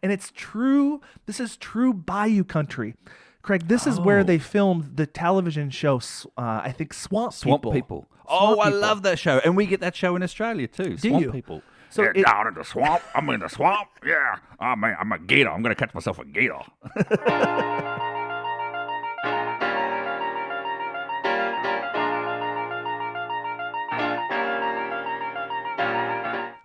And it's true. This is true bayou country. Craig, this is where they filmed the television show, I think, Swamp People. Oh, I love that show. And we get that show in Australia too, Swamp People. So down in the swamp. I'm in the swamp. Yeah. Oh, man, I'm a gator. I'm going to catch myself a gator.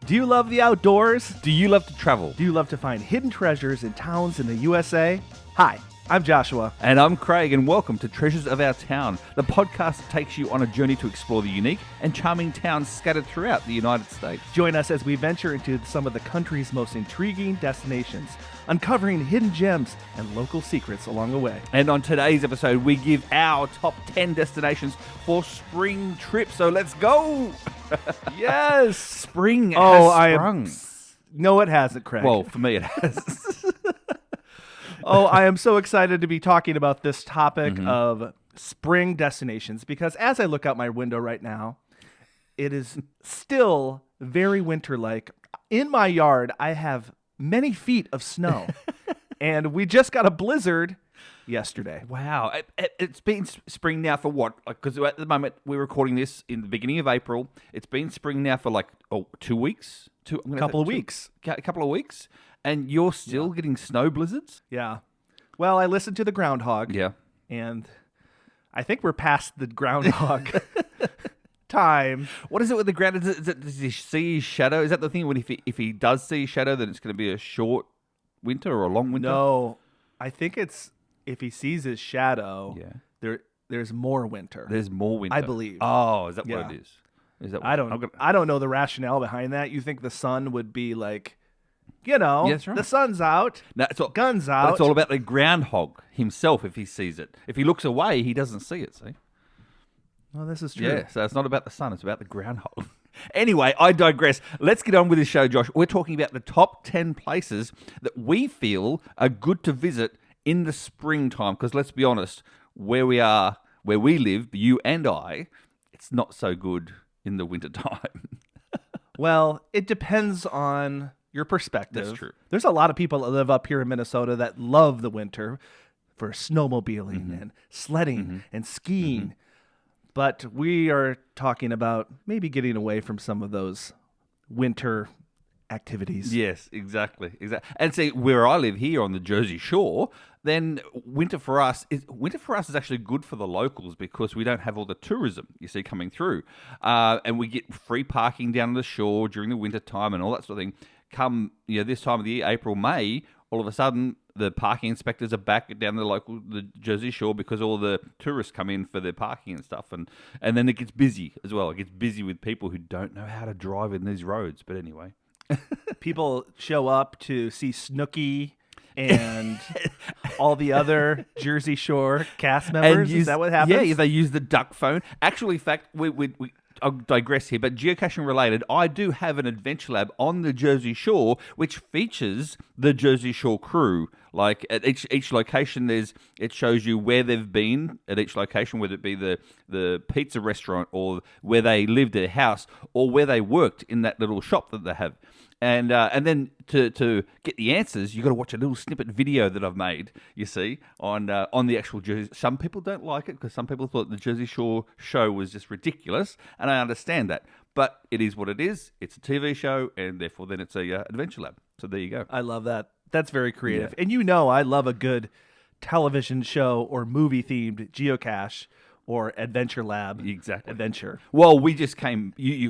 Do you love the outdoors? Do you love to travel? Do you love to find hidden treasures in towns in the USA? Hi, I'm Joshua. And I'm Craig, and welcome to Treasures of Our Town, the podcast that takes you on a journey to explore the unique and charming towns scattered throughout the United States. Join us as we venture into some of the country's most intriguing destinations, uncovering hidden gems and local secrets along the way. And on today's episode, we give our top 10 destinations for spring trips. So let's go! Yes! Spring has sprung. No, it hasn't, Craig. Well, for me it has. I am so excited to be talking about this topic of spring destinations because as I look out my window right now, it is still very winter-like. In my yard, I have many feet of snow, and we just got a blizzard yesterday. Wow. It's been spring now for what? Because at the moment, we're recording this in the beginning of April. It's been spring now for 2 weeks? A couple of weeks. A couple of weeks? And you're still getting snow blizzards? Yeah. Well, I listened to the groundhog. Yeah. And I think we're past the groundhog time. What is it with the ground? Does he see his shadow? Is that the thing when if he does see his shadow, then it's going to be a short winter or a long winter? No. I think it's if he sees his shadow, there's more winter. There's more winter. I believe. Oh, is that what it is? Is that what, I don't know the rationale behind that. You think the sun would be like, that's right. The sun's out, guns out. But it's all about the groundhog himself if he sees it. If he looks away, he doesn't see it, see? Well, this is true. Yeah, so it's not about the sun, it's about the groundhog. Anyway, I digress. Let's get on with this show, Josh. We're talking about the top 10 places that we feel are good to visit in the springtime. Because let's be honest, where we live, you and I, it's not so good in the wintertime. Well, it depends on your perspective. That's true. There's a lot of people that live up here in Minnesota that love the winter for snowmobiling and sledding and skiing. But we are talking about maybe getting away from some of those winter activities. Yes, exactly. And see, where I live here on the Jersey Shore, then winter for us is actually good for the locals because we don't have all the tourism you see coming through, and we get free parking down the shore during the winter time and all that sort of thing. Come this time of the year, April, May, all of a sudden the parking inspectors are back down the Jersey Shore because all the tourists come in for their parking and stuff, and then it gets busy as well. It gets busy with people who don't know how to drive in these roads. But anyway. People show up to see Snooki and all the other Jersey Shore cast members. Is that what happens? Yeah, they use the duck phone. Actually, in fact, I'll digress here, but geocaching related, I do have an adventure lab on the Jersey Shore, which features the Jersey Shore crew. Like at each location, it shows you where they've been at each location, whether it be the pizza restaurant or where they lived at a house or where they worked in that little shop that they have. And then to get the answers, you got to watch a little snippet video that I've made. You see on the actual Jersey. Some people don't like it because some people thought the Jersey Shore show was just ridiculous, and I understand that. But it is what it is. It's a TV show, and therefore then it's a adventure lab. So there you go. I love that. That's very creative. Yeah. And I love a good television show or movie themed geocache or adventure lab. Exactly. Adventure. Well, we just came. You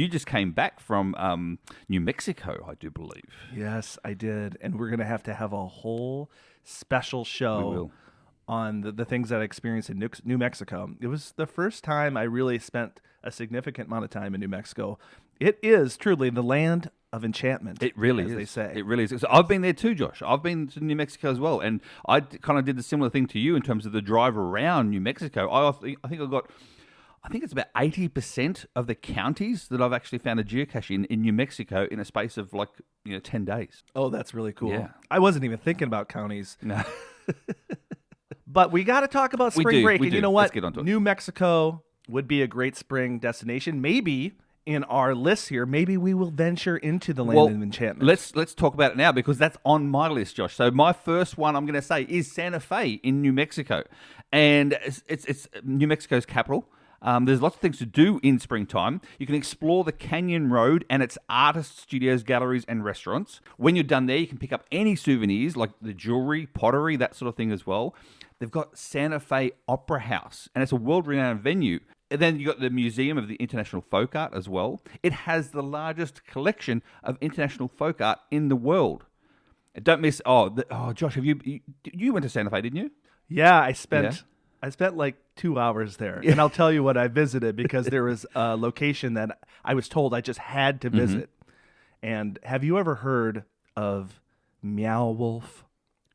just came back from New Mexico, I do believe. Yes, I did, and we're gonna have a whole special show on the things that I experienced in New Mexico. It was the first time I really spent a significant amount of time in New Mexico. It is truly the land of enchantment. It really is. They say. It really is. So I've been there too, Josh. I've been to New Mexico as well, and I kind of did the similar thing to you in terms of the drive around New Mexico. I think it's about 80% of the counties that I've actually found a geocache in New Mexico in a space of 10 days. Oh, that's really cool. Yeah. I wasn't even thinking about counties. No. But we got to talk about spring break. And you know what? Let's get onto it. New Mexico would be a great spring destination. Maybe in our list here, maybe we will venture into the land of enchantment. Let's talk about it now because that's on my list, Josh. So my first one I'm going to say is Santa Fe in New Mexico, and it's New Mexico's capital. There's lots of things to do in springtime. You can explore the Canyon Road and its artist studios, galleries, and restaurants. When you're done there, you can pick up any souvenirs like the jewelry, pottery, that sort of thing as well. They've got Santa Fe Opera House, and it's a world-renowned venue. And then you got the Museum of the International Folk Art as well. It has the largest collection of international folk art in the world. Don't miss. Josh, you went to Santa Fe, didn't you? Yeah, I spent like 2 hours there, and I'll tell you what I visited because there was a location that I was told I just had to visit. And have you ever heard of Meow Wolf?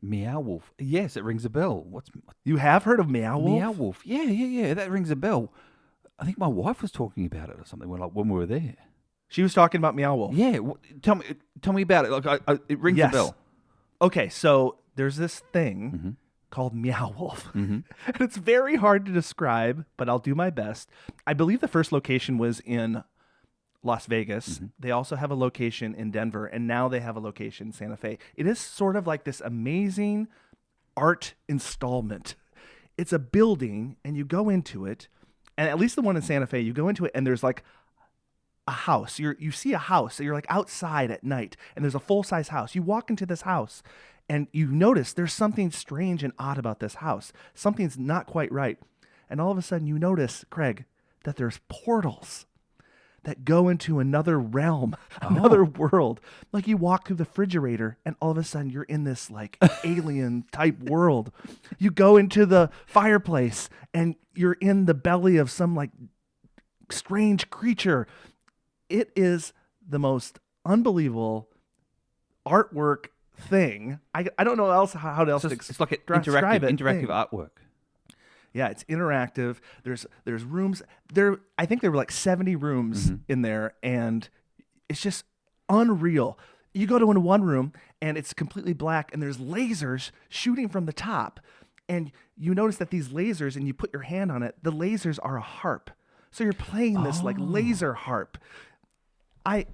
Meow Wolf. Yes, it rings a bell. You have heard of Meow Wolf? Meow Wolf. Yeah. That rings a bell. I think my wife was talking about it or something when we were there. She was talking about Meow Wolf. Yeah. Tell me about it. Like it rings a bell. Okay, so there's this thing called Meow Wolf. And it's very hard to describe, but I'll do my best. I believe the first location was in Las Vegas. They also have a location in Denver, and now they have a location in Santa Fe. It is sort of like this amazing art installment. It's a building, and you go into it, and at least the one in Santa Fe, you go into it, and there's like a house. You see a house, so you're like outside at night, and there's a full-size house. You walk into this house, and you notice there's something strange and odd about this house. Something's not quite right. And all of a sudden you notice, Craig, that there's portals that go into another realm, another world. Like you walk through the refrigerator and all of a sudden you're in this like alien type world. You go into the fireplace and you're in the belly of some like strange creature. It is the most unbelievable artwork thing. I don't know how else to it's like an describe it. interactive artwork. Yeah, it's interactive. There's rooms. I think there were like 70 rooms in there, and it's just unreal. You go to one room, and it's completely black, and there's lasers shooting from the top. And you notice that these lasers, and you put your hand on it, the lasers are a harp. So you're playing this like laser harp. I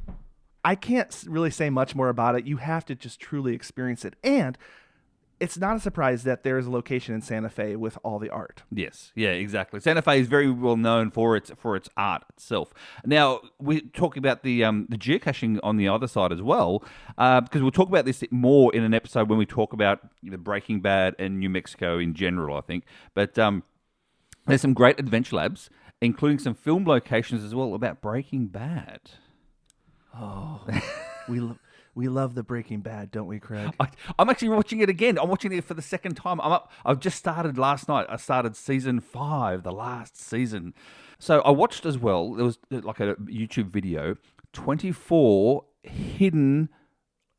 can't really say much more about it. You have to just truly experience it. And it's not a surprise that there is a location in Santa Fe with all the art. Yes, yeah, exactly. Santa Fe is very well known for its art itself. Now we're talking about the geocaching on the other side as well, because we'll talk about this more in an episode when we talk about Breaking Bad and New Mexico in general, I think. But there's some great adventure labs, including some film locations as well about Breaking Bad. Oh, we love the Breaking Bad, don't we, Craig? I'm actually watching it again. I'm watching it for the second time. I've just started last night. I started season 5, the last season. So I watched as well. There was like a YouTube video, 24 hidden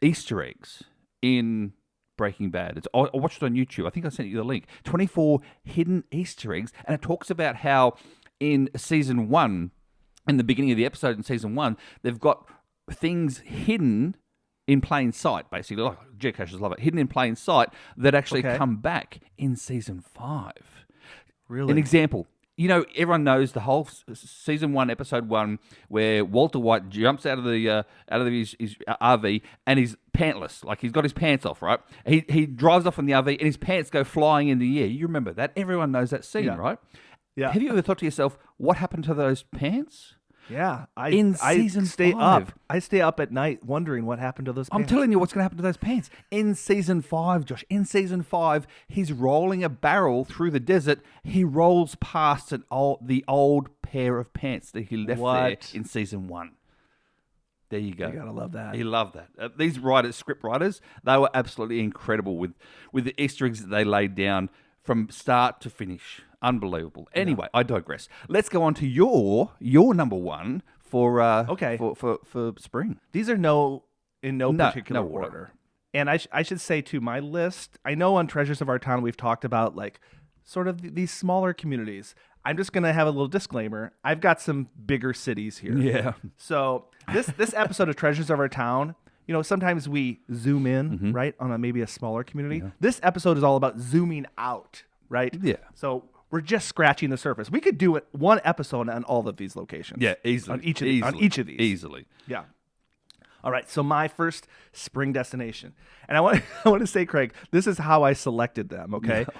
Easter eggs in Breaking Bad. I watched it on YouTube. I think I sent you the link. 24 hidden Easter eggs, and it talks about how in season 1, in the beginning of the episode in season 1, they've got things hidden in plain sight, basically. Like geocachers love it. Hidden in plain sight that actually come back in season 5. Really? An example. Everyone knows the whole season 1, episode 1, where Walter White jumps out of his RV and he's pantless, like he's got his pants off, right? He drives off in the RV and his pants go flying in the air. You remember that? Everyone knows that scene, right? Yeah. Have you ever thought to yourself, what happened to those pants? Yeah, I stay up. I stay up at night wondering what happened to those pants. I'm telling you what's going to happen to those pants. In season 5, Josh, he's rolling a barrel through the desert. He rolls past the old pair of pants that he left there in season 1. There you go. You gotta love that. You love that. These script writers, they were absolutely incredible with the Easter eggs that they laid down from start to finish. Unbelievable. Anyway, I digress. Let's go on to your number one for for spring. These are in no particular order. And I should say too, my list. I know on Treasures of Our Town we've talked about like sort of these smaller communities. I'm just gonna have a little disclaimer. I've got some bigger cities here. Yeah. So this episode of Treasures of Our Town, sometimes we zoom in right on maybe a smaller community. Yeah. This episode is all about zooming out. Right? Yeah. So we're just scratching the surface. We could do one episode on all of these locations. Yeah, easily. On each of these. Easily. Yeah. All right, so my first spring destination. And I want to say, Craig, this is how I selected them, okay? No.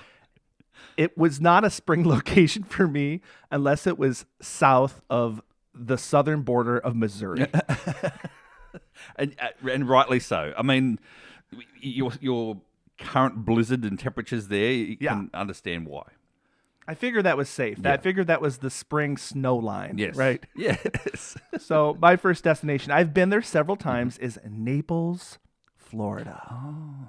It was not a spring location for me unless it was south of the southern border of Missouri. and rightly so. I mean, your current blizzard and temperatures there, you can understand why. I figured that was safe. I figured that was the spring snow line. Yes. Right? Yes. So my first destination, I've been there several times, is Naples, Florida. Oh.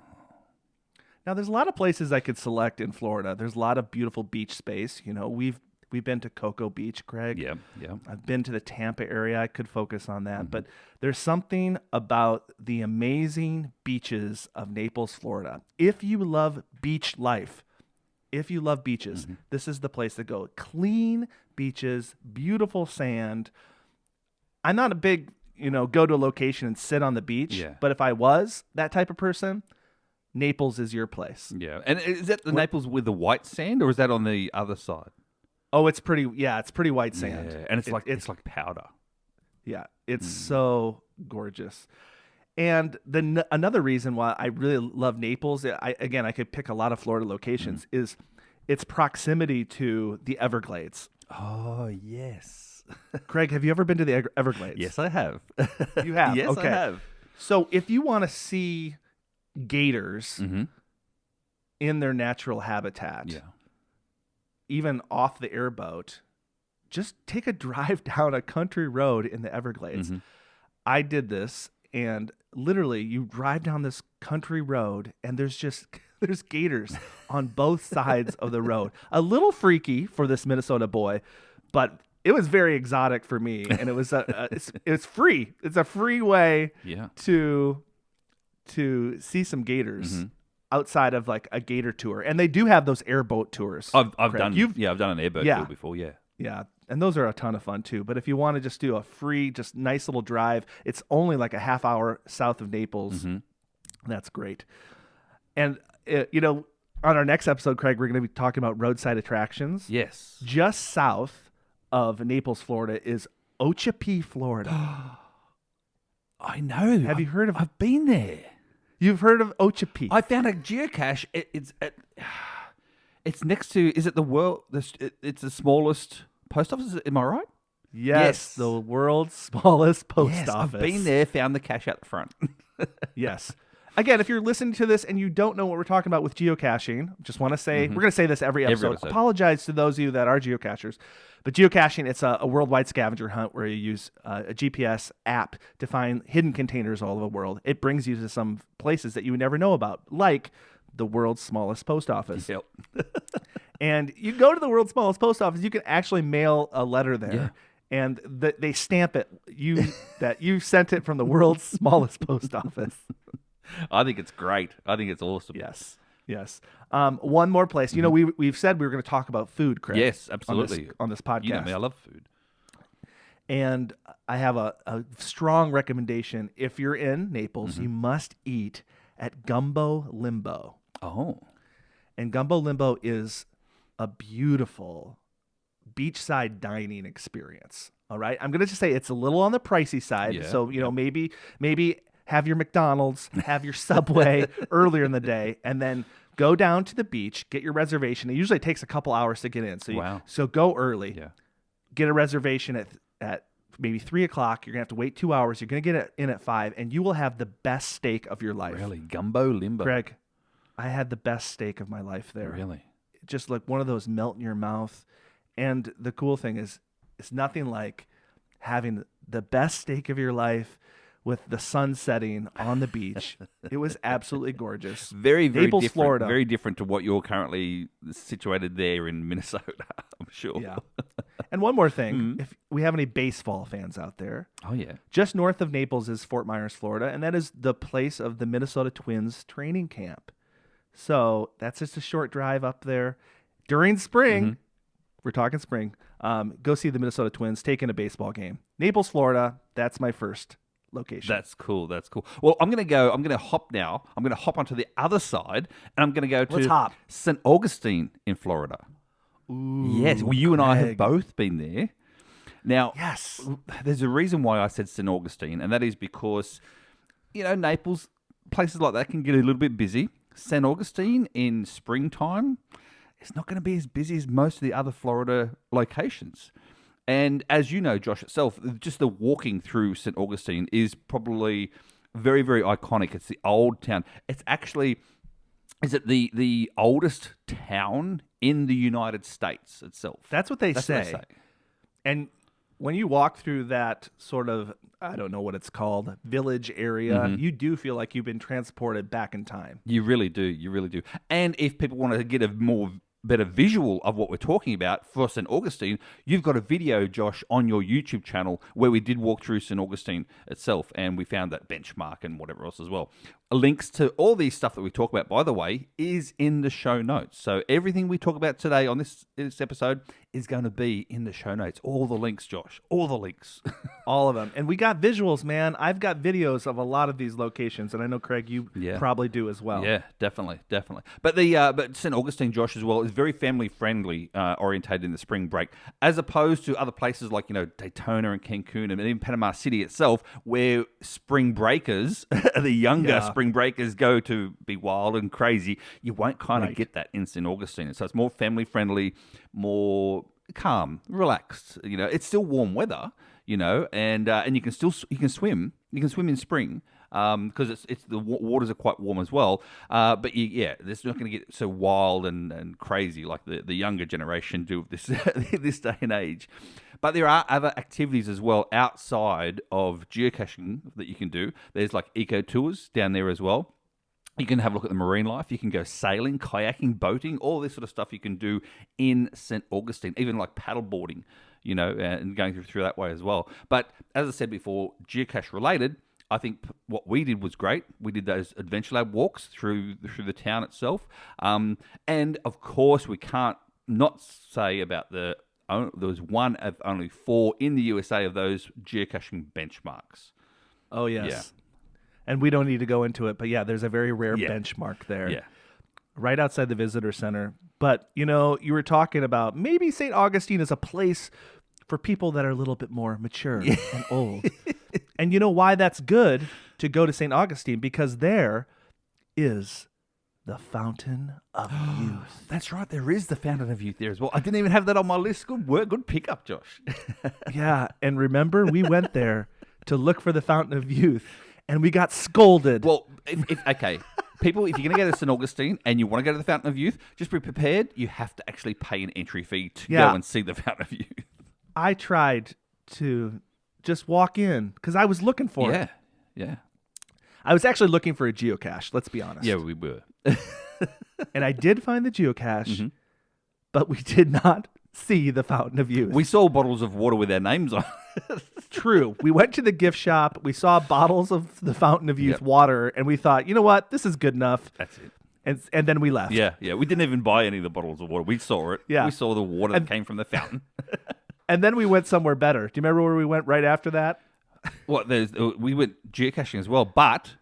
Now, there's a lot of places I could select in Florida. There's a lot of beautiful beach space. You know, we've been to Cocoa Beach, Craig. Yeah. I've been to the Tampa area. I could focus on that. But there's something about the amazing beaches of Naples, Florida. If you love beach life, if you love beaches, this is the place to go. Clean beaches, beautiful sand. I'm not a big, go to a location and sit on the beach. Yeah. But if I was that type of person, Naples is your place. Yeah. And is that the Naples with the white sand, or is that on the other side? Oh, it's pretty white sand. Yeah. And it's like powder. Yeah. It's so gorgeous. And another reason why I really love Naples, I could pick a lot of Florida locations, is its proximity to the Everglades. Oh, yes. Craig, have you ever been to the Everglades? Yes, I have. You have? Yes, okay. I have. So if you want to see gators in their natural habitat, even off the airboat, just take a drive down a country road in the Everglades. I did this. And literally, you drive down this country road, and there's gators on both sides of the road. A little freaky for this Minnesota boy, but it was very exotic for me. And it was it's free. It's a free way to see some gators outside of like a gator tour. And they do have those airboat tours. I've done an airboat tour before. Yeah. And those are a ton of fun too. But if you want to just do a free, just nice little drive, it's only like a half hour south of Naples. That's great. And, on our next episode, Craig, we're going to be talking about roadside attractions. Yes. Just south of Naples, Florida is Okeechobee, Florida. I know. Have you heard of? I've been there. You've heard of Okeechobee? I found a geocache. It's next to. Is it the world? It's the smallest post office. Am I right? Yes, the world's smallest post office. I've been there. Found the cache out the front. Yes. Again, if you're listening to this and you don't know what we're talking about with geocaching, just want to say, we're going to say this every episode. Apologize to those of you that are geocachers. But geocaching, it's a worldwide scavenger hunt where you use a GPS app to find hidden containers all over the world. It brings you to some places that you would never know about, like the world's smallest post office. Yep. And you go to the world's smallest post office, you can actually mail a letter there. Yeah. And they stamp it, that you sent it from the world's smallest post office. I think it's great. I think it's awesome. Yes. One more place. You know, we've said we were going to talk about food, Craig. Yes, absolutely. On this podcast. You know me, I love food. And I have a strong recommendation. If you're in Naples, you must eat at Gumbo Limbo. Oh. And Gumbo Limbo is a beautiful beachside dining experience. All right. I'm going to just say it's a little on the pricey side. Yeah. So, maybe have your McDonald's, have your Subway earlier in the day, and then go down to the beach, get your reservation. It usually takes a couple hours to get in. So go early. Yeah. Get a reservation at maybe 3 o'clock. You're going to have to wait 2 hours. You're going to get in at 5, and you will have the best steak of your life. Really? Gumbo Limbo. Greg, I had the best steak of my life there. Really? Just like one of those melt in your mouth. And the cool thing is, it's nothing like having the best steak of your life with the sun setting on the beach. It was absolutely gorgeous. Very Naples, different, Florida. Very different to what you're currently situated there in Minnesota, I'm sure. Yeah. And one more thing, if we have any baseball fans out there. Oh, yeah. Just north of Naples is Fort Myers, Florida, and that is the place of the Minnesota Twins training camp. So that's just a short drive up there. During spring, we're talking spring, go see the Minnesota Twins take in a baseball game. Naples, Florida, that's my first location. That's cool. Well, I'm going to hop now. I'm going to hop onto the other side, and I'm going to go to St. Augustine in Florida. Ooh, Yes, well, you and I have Craig. both been there. Now, Yes. there's a reason why I said St. Augustine, and that is because, Naples, places like that can get a little bit busy. St. Augustine in springtime, it's not going to be as busy as most of the other Florida locations. And as you know, Josh, itself, just the walking through St. Augustine is probably very, very iconic. It's the old town. It's actually, is it the oldest town in the United States itself? That's what they That's say. what they say. And when you walk through that sort of, I don't know what it's called, village area, you do feel like you've been transported back in time. You really do. You really do. And if people want to get a better visual of what we're talking about for St. Augustine, you've got a video, Josh, on your YouTube channel where we did walk through St. Augustine itself, and we found that benchmark and whatever else as well. Links to all these stuff that we talk about, by the way, is in the show notes. So everything we talk about today on this episode is going to be in the show notes. All the links, Josh. All the links. All of them. And we got visuals, man. I've got videos of a lot of these locations, and I know, Craig, you probably do as well. Yeah, definitely. But but St. Augustine, Josh, as well, is very family friendly, orientated in the spring break, as opposed to other places like Daytona and Cancun and even Panama City itself, where spring breakers, the younger spring breakers, go to be wild and crazy. You won't kind of get that in St. Augustine, so it's more family friendly, more calm, relaxed. It's still warm weather, and you can swim. You can swim in spring. Because it's the waters are quite warm as well, but it's not going to get so wild and crazy like the younger generation do of this this day and age. But there are other activities as well outside of geocaching that you can do. There's like eco tours down there as well. You can have a look at the marine life. You can go sailing, kayaking, boating, all this sort of stuff you can do in St. Augustine, even like paddleboarding, and going through that way as well. But as I said before, geocache related, I think what we did was great. We did those Adventure Lab walks through the town itself. And of course, we can't not say about there was one of only 4 in the USA of those geocaching benchmarks. Oh, yes. Yeah. And we don't need to go into it, but there's a very rare benchmark there. Yeah. Right outside the visitor center. But, you were talking about maybe St. Augustine is a place for people that are a little bit more mature and old. And you know why that's good to go to St. Augustine? Because there is the Fountain of Youth. That's right. There is the Fountain of Youth there as well. I didn't even have that on my list. Good work. Good pickup, Josh. Yeah. And remember, we went there to look for the Fountain of Youth, and we got scolded. Well, okay. People, if you're going to go to St. Augustine and you want to go to the Fountain of Youth, just be prepared. You have to actually pay an entry fee to go and see the Fountain of Youth. I tried to just walk in because I was looking for it. Yeah. I was actually looking for a geocache, let's be honest. Yeah, we were. And I did find the geocache, but we did not see the Fountain of Youth. We saw bottles of water with our names on. True. We went to the gift shop. We saw bottles of the Fountain of Youth water, and we thought, you know what? This is good enough. That's it. And then we left. Yeah. We didn't even buy any of the bottles of water. We saw it. Yeah. We saw the water that came from the fountain. And then we went somewhere better. Do you remember where we went right after that? We went geocaching as well, but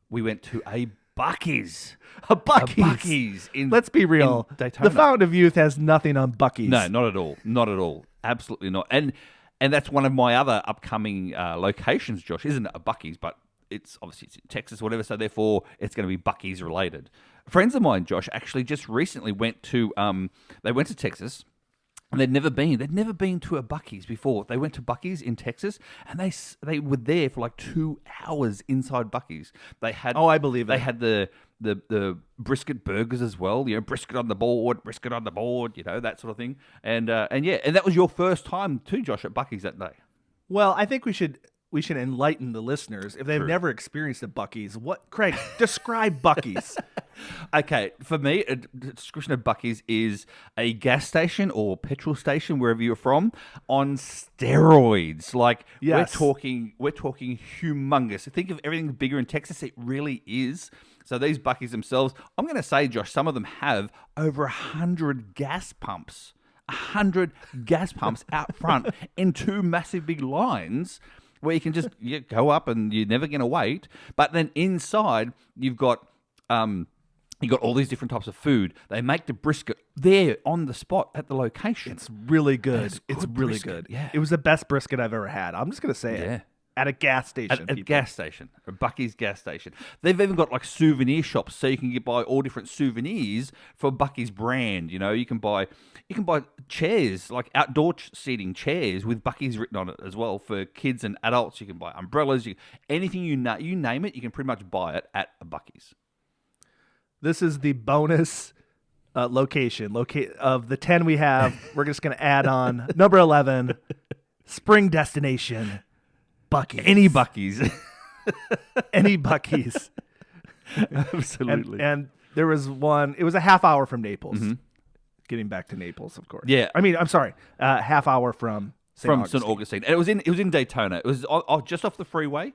we went to a Buc-ee's. A Buc-ee's. A Buc-ee's in Let's be real. in Daytona. The Fountain of Youth has nothing on Buc-ee's. No, not at all. Not at all. Absolutely not. And that's one of my other upcoming locations, Josh. Isn't a Buc-ee's, but it's in Texas or whatever, so therefore it's going to be Buc-ee's related. Friends of mine, Josh, actually just recently went to Texas. And they'd never been to a Buc-ee's before. They went to Buc-ee's in Texas, and they were there for like 2 hours inside Buc-ee's. They had I believe they it. had the brisket burgers as well. Brisket on the board, that sort of thing. And that was your first time too, Josh, at Buc-ee's that day. Well, I think we should enlighten the listeners if they've never experienced a Buc-ee's. Craig, describe Buc-ee's. Okay, for me, a description of Buc-ee's is a gas station or petrol station, wherever you're from, on steroids. Like, yes. we're talking humongous. Think of everything bigger in Texas. It really is. So these Buc-ee's themselves, I'm going to say, Josh, some of them have over 100 gas pumps. 100 gas pumps out front in 2 massive big lines where you can just go up and you're never going to wait. But then inside, you've got You got all these different types of food. They make the brisket there on the spot at the location. It's really good. It's good really brisket, good. yeah. It was the best brisket I've ever had. I'm just gonna say Yeah. it. At a gas station. At a people. gas station, a Bucky's gas station. They've even got like souvenir shops, so you can buy all different souvenirs for Bucky's brand. You can buy chairs, like outdoor seating chairs with Bucky's written on it as well for kids and adults. You can buy umbrellas, anything you name it, you can pretty much buy it at a Bucky's. This is the bonus location of the 10 we have. We're just gonna add on number 11, spring destination. Bucky's. Any Bucky's. Any Bucky's. Absolutely. And there was one, it was a half hour from Naples. Getting back to Naples, of course. Yeah. I mean, I'm sorry, half hour from St. Augustine. And it was in Daytona. It was just off the freeway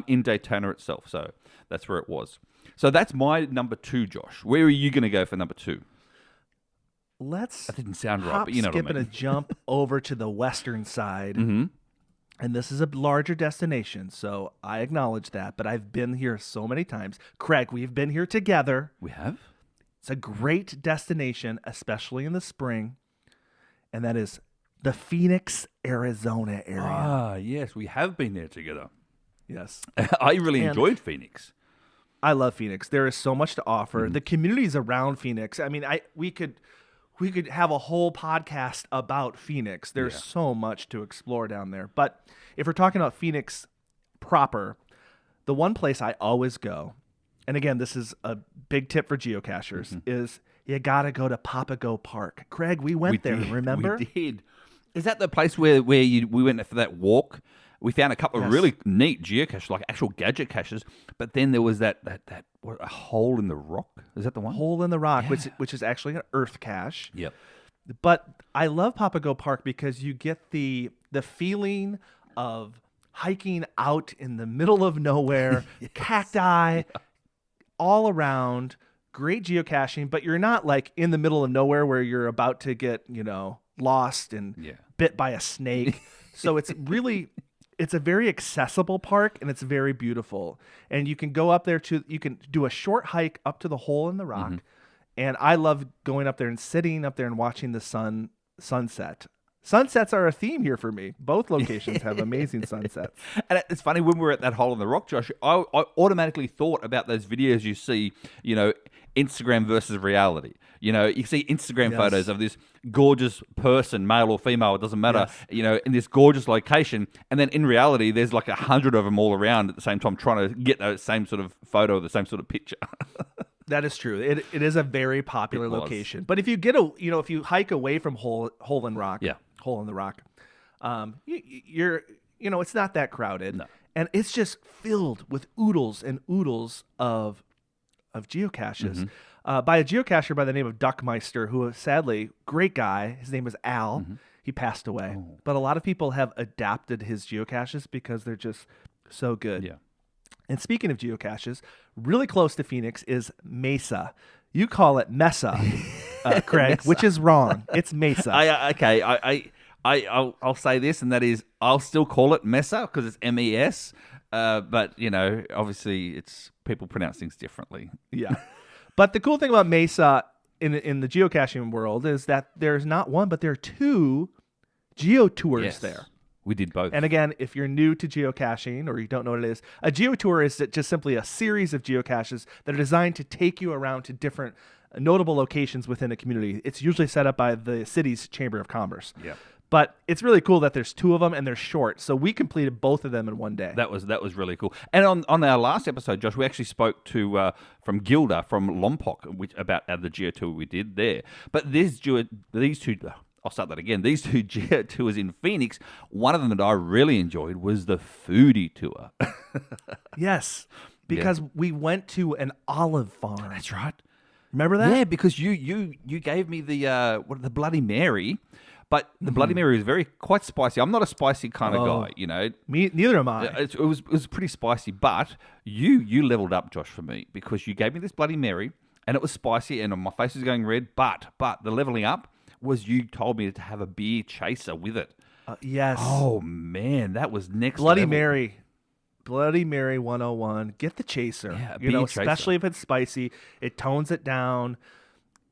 in Daytona itself. So that's where it was. So that's my number 2, Josh. Where are you going to go for number 2? Let's That didn't sound right, but you know what I skip mean. and a jump over to the western side. Mm-hmm. And this is a larger destination, so I acknowledge that. But I've been here so many times. Craig, we've been here together. We have? It's a great destination, especially in the spring. And that is the Phoenix, Arizona area. Ah, yes. We have been there together. Yes. I really And- enjoyed Phoenix. I love Phoenix. There is so much to offer. The communities around Phoenix. I mean, we could have a whole podcast about Phoenix. There's so much to explore down there. But if we're talking about Phoenix proper, the one place I always go, and again, this is a big tip for geocachers, is you got to go to Papago Park. Craig, we went there, remember? We did. Is that the place where we went for that walk? We found a couple of really neat geocaches, like actual gadget caches, but then there was that a hole in the rock. Is that the one? Hole in the Rock, which is actually an earth cache. Yep. But I love Papago Park because you get the feeling of hiking out in the middle of nowhere, cacti all around, great geocaching, but you're not like in the middle of nowhere where you're about to get, lost and bit by a snake. So it's a very accessible park and it's very beautiful. And you can go up there you can do a short hike up to the hole in the rock. And I love going up there and sitting up there and watching the sunset. Sunsets are a theme here for me. Both locations have amazing sunsets. And it's funny, when we were at that hole in the rock, Josh, I automatically thought about those videos you see, Instagram versus reality. You see Instagram photos of this gorgeous person, male or female, it doesn't matter, in this gorgeous location. And then in reality, there's like 100 of them all around at the same time trying to get the same sort of photo, the same sort of picture. That is true. It is a very popular location. But if you get if you hike away from hole in the rock, you're it's not that crowded. No. And it's just filled with oodles and oodles of geocaches. By a geocacher by the name of Duckmeister, who is sadly great guy. His name was Al. He passed away. But a lot of people have adapted his geocaches because they're just so good. Yeah. And speaking of geocaches, really close to Phoenix is Mesa. You call it Mesa, Craig, which is wrong. It's Mesa. I'll say this, and that is, I'll still call it Mesa because it's MES. But obviously, it's people pronounce things differently. Yeah. But the cool thing about Mesa in the geocaching world is that there's not one, but there are 2 geotours there. We did both. And again, if you're new to geocaching or you don't know what it is, a geotour is just simply a series of geocaches that are designed to take you around to different notable locations within a community. It's usually set up by the city's Chamber of Commerce. Yeah. But it's really cool that there's 2 of them and they're short. So we completed both of them in one day. That was really cool. And on our last episode, Josh, we actually spoke to from Gilda from Lompoc about the geotour we did there. But these 2. I'll start that again. These 2 tours in Phoenix, one of them that I really enjoyed was the foodie tour. Yes, because we went to an olive farm. That's right. Remember that? Yeah, because you gave me the Bloody Mary, but the Bloody Mary is quite spicy. I'm not a spicy kind of guy, Me neither am I. It was pretty spicy, but you leveled up, Josh, for me, because you gave me this Bloody Mary and it was spicy and my face was going red. But the leveling up was you told me to have a beer chaser with it. Yes. Oh man, that was next Bloody level. Mary. Bloody Mary 101. Get the chaser. Yeah, you know, be a chaser. especially if it's spicy. It tones it down.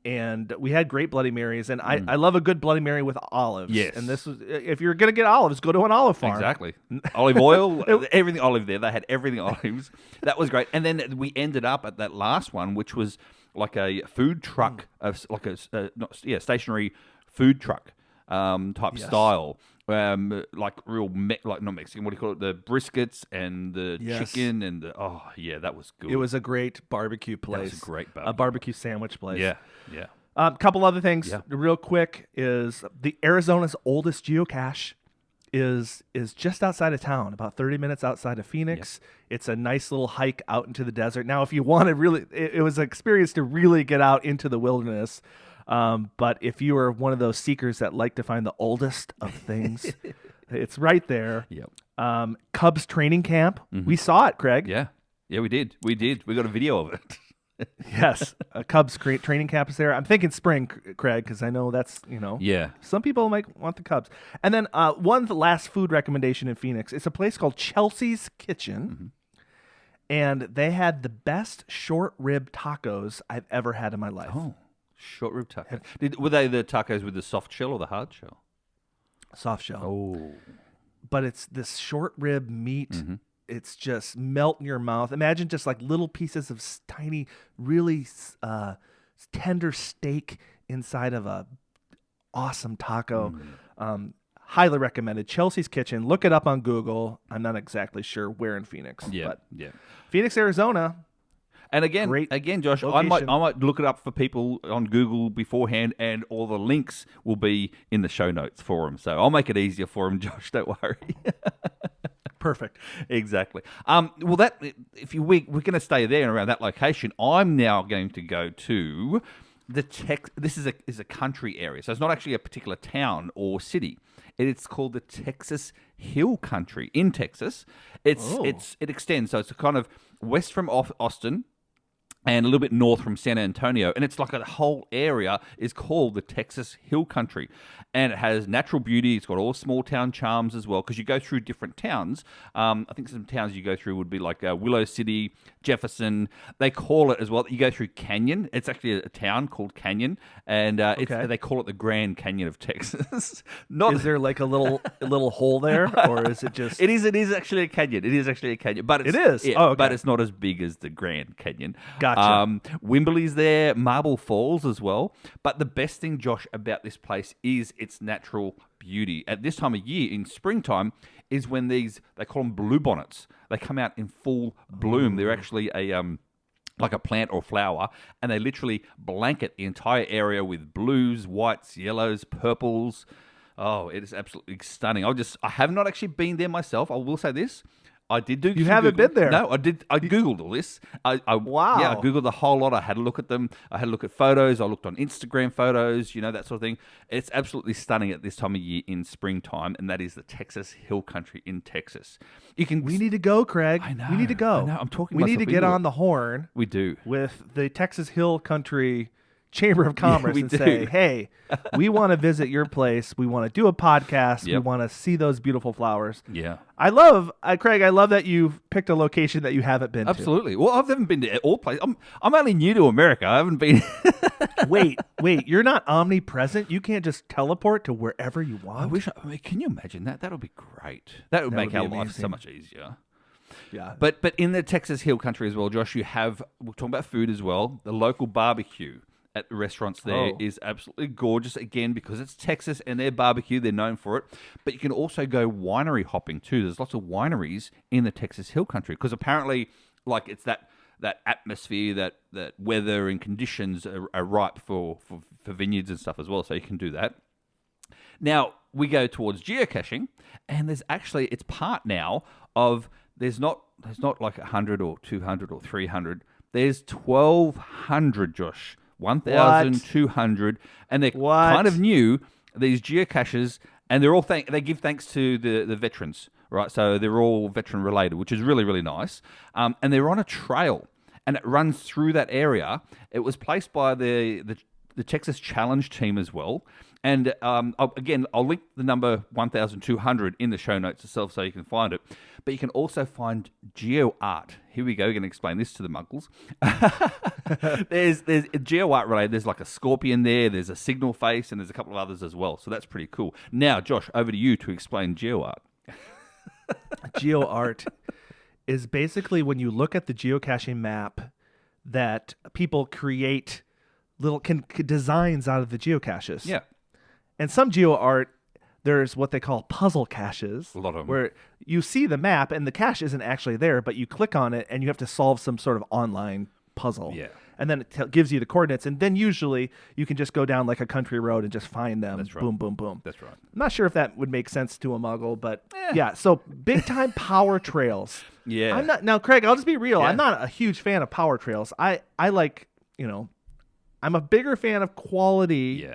And we had great Bloody Marys, and I love a good Bloody Mary with olives. Yes. And this was, if you're gonna get olives, go to an olive farm. Exactly. Olive oil, everything olive there. They had everything olives. That was great. And then we ended up at that last one, which was like a food truck, like a stationary food truck type style. Like real, like not Mexican. What do you call it? The briskets and the chicken and that was good. It was a great barbecue place. That was a great a barbecue sandwich place. Yeah. A couple other things real quick is the Arizona's oldest geocache is just outside of town, about 30 minutes outside of Phoenix. It's a nice little hike out into the desert. Now, if you want to really, it was an experience to really get out into the wilderness. But if you are one of those seekers that like to find the oldest of things, it's right there. Yep. Cubs training camp. We saw it, Craig. Yeah, we did. We got a video of it. Yes, a Cubs training camp is there. I'm thinking spring, Craig, because I know that's, some people might want the Cubs. And then one last food recommendation in Phoenix. It's a place called Chelsea's Kitchen, and they had the best short rib tacos I've ever had in my life. Oh, short rib tacos. Were they the tacos with the soft shell or the hard shell? Soft shell. Oh. But it's this short rib meat. It's just melt in your mouth. Imagine just like little pieces of tiny, really tender steak inside of a awesome taco. Highly recommended. Chelsea's Kitchen. Look it up on Google. I'm not exactly sure where in Phoenix. But Phoenix, Arizona. And again, Josh, location. I might look it up for people on Google beforehand, and all the links will be in the show notes for them. So I'll make it easier for them, Josh. Don't worry. Perfect. Exactly. Well, that we're going to stay there and around that location. I'm now going to go to This is a country area, so it's not actually a particular town or city. It's called the Texas Hill Country in Texas. It extends, so it's kind of west from Austin and a little bit north from San Antonio. And it's like the whole area is called the Texas Hill Country. And it has natural beauty. It's got all small town charms as well, because you go through different towns. I think some towns you go through would be like Willow City, Jefferson. They call it as well. You go through Canyon. It's actually a town called Canyon. And they call it the Grand Canyon of Texas. Is there like a little hole there? Or is it just... It is actually a canyon. It is actually a canyon. But it is? Yeah, but it's not as big as the Grand Canyon. Gotcha. Wimberley's there, Marble Falls as well. But the best thing, Josh, about this place is its natural beauty. At this time of year, in springtime, is when they call them bluebonnets. They come out in full bloom. They're actually like a plant or flower, and they literally blanket the entire area with blues, whites, yellows, purples. Oh, it is absolutely stunning. I have not actually been there myself. I will say this. I did do. You haven't been there? No, I did. I Googled all this. Wow. Yeah, I Googled a whole lot. I had a look at them. I had a look at photos. I looked on Instagram photos, that sort of thing. It's absolutely stunning at this time of year in springtime, and that is the Texas Hill Country in Texas. We need to go, Craig. I know. We need to go. I know. I'm talking We myself need to get into on it. the horn. We do. With the Texas Hill Country Chamber of Commerce and do. say, hey, we want to visit your place. We want to do a podcast. We Yep. want to see those beautiful flowers. Yeah. Craig, I love that you've picked a location that you haven't been Absolutely. Well, I haven't been to all places. I'm only new to America. I haven't been. to. Wait, you're not omnipresent? You can't just teleport to wherever you want? Can you imagine that? That would be great. That would make would our be life amazing. so much easier. Yeah. But in the Texas Hill Country as well, Josh, we're talking about food as well. The local barbecue at the restaurants there is absolutely gorgeous, again, because it's Texas and their barbecue, they're known for it. But you can also go winery hopping too. There's lots of wineries in the Texas Hill Country, because apparently, like, it's that atmosphere, that weather and conditions are ripe for vineyards and stuff as well, so you can do that. Now, we go towards geocaching, and it's part now of, there's not like 100 or 200 or 300, there's 1,200, Josh. 1,200, and they're kind of new, these geocaches, and they're all they give thanks to the veterans, right? So they're all veteran related, which is really, really nice. And they're on a trail, and it runs through that area. It was placed by the Texas Challenge team as well, And I'll link the number 1,200 in the show notes itself so you can find it. But you can also find geo art. Here we go. We're going to explain this to the muggles. There's geo art related. There's like a scorpion there. There's a signal face, and there's a couple of others as well. So that's pretty cool. Now, Josh, over to you to explain geo art. Geo art is basically when you look at the geocaching map that people create little designs out of the geocaches. Yeah. And some geo art, there's what they call puzzle caches. A lot of them. Where you see the map and the cache isn't actually there, but you click on it and you have to solve some sort of online puzzle. Yeah. And then it gives you the coordinates. And then usually you can just go down like a country road and just find them. That's right. Boom, boom, boom. That's right. I'm not sure if that would make sense to a muggle, but yeah. So big time power trails. Yeah. I'm not now, Craig. I'll just be real. Yeah. I'm not a huge fan of power trails. I like I'm a bigger fan of quality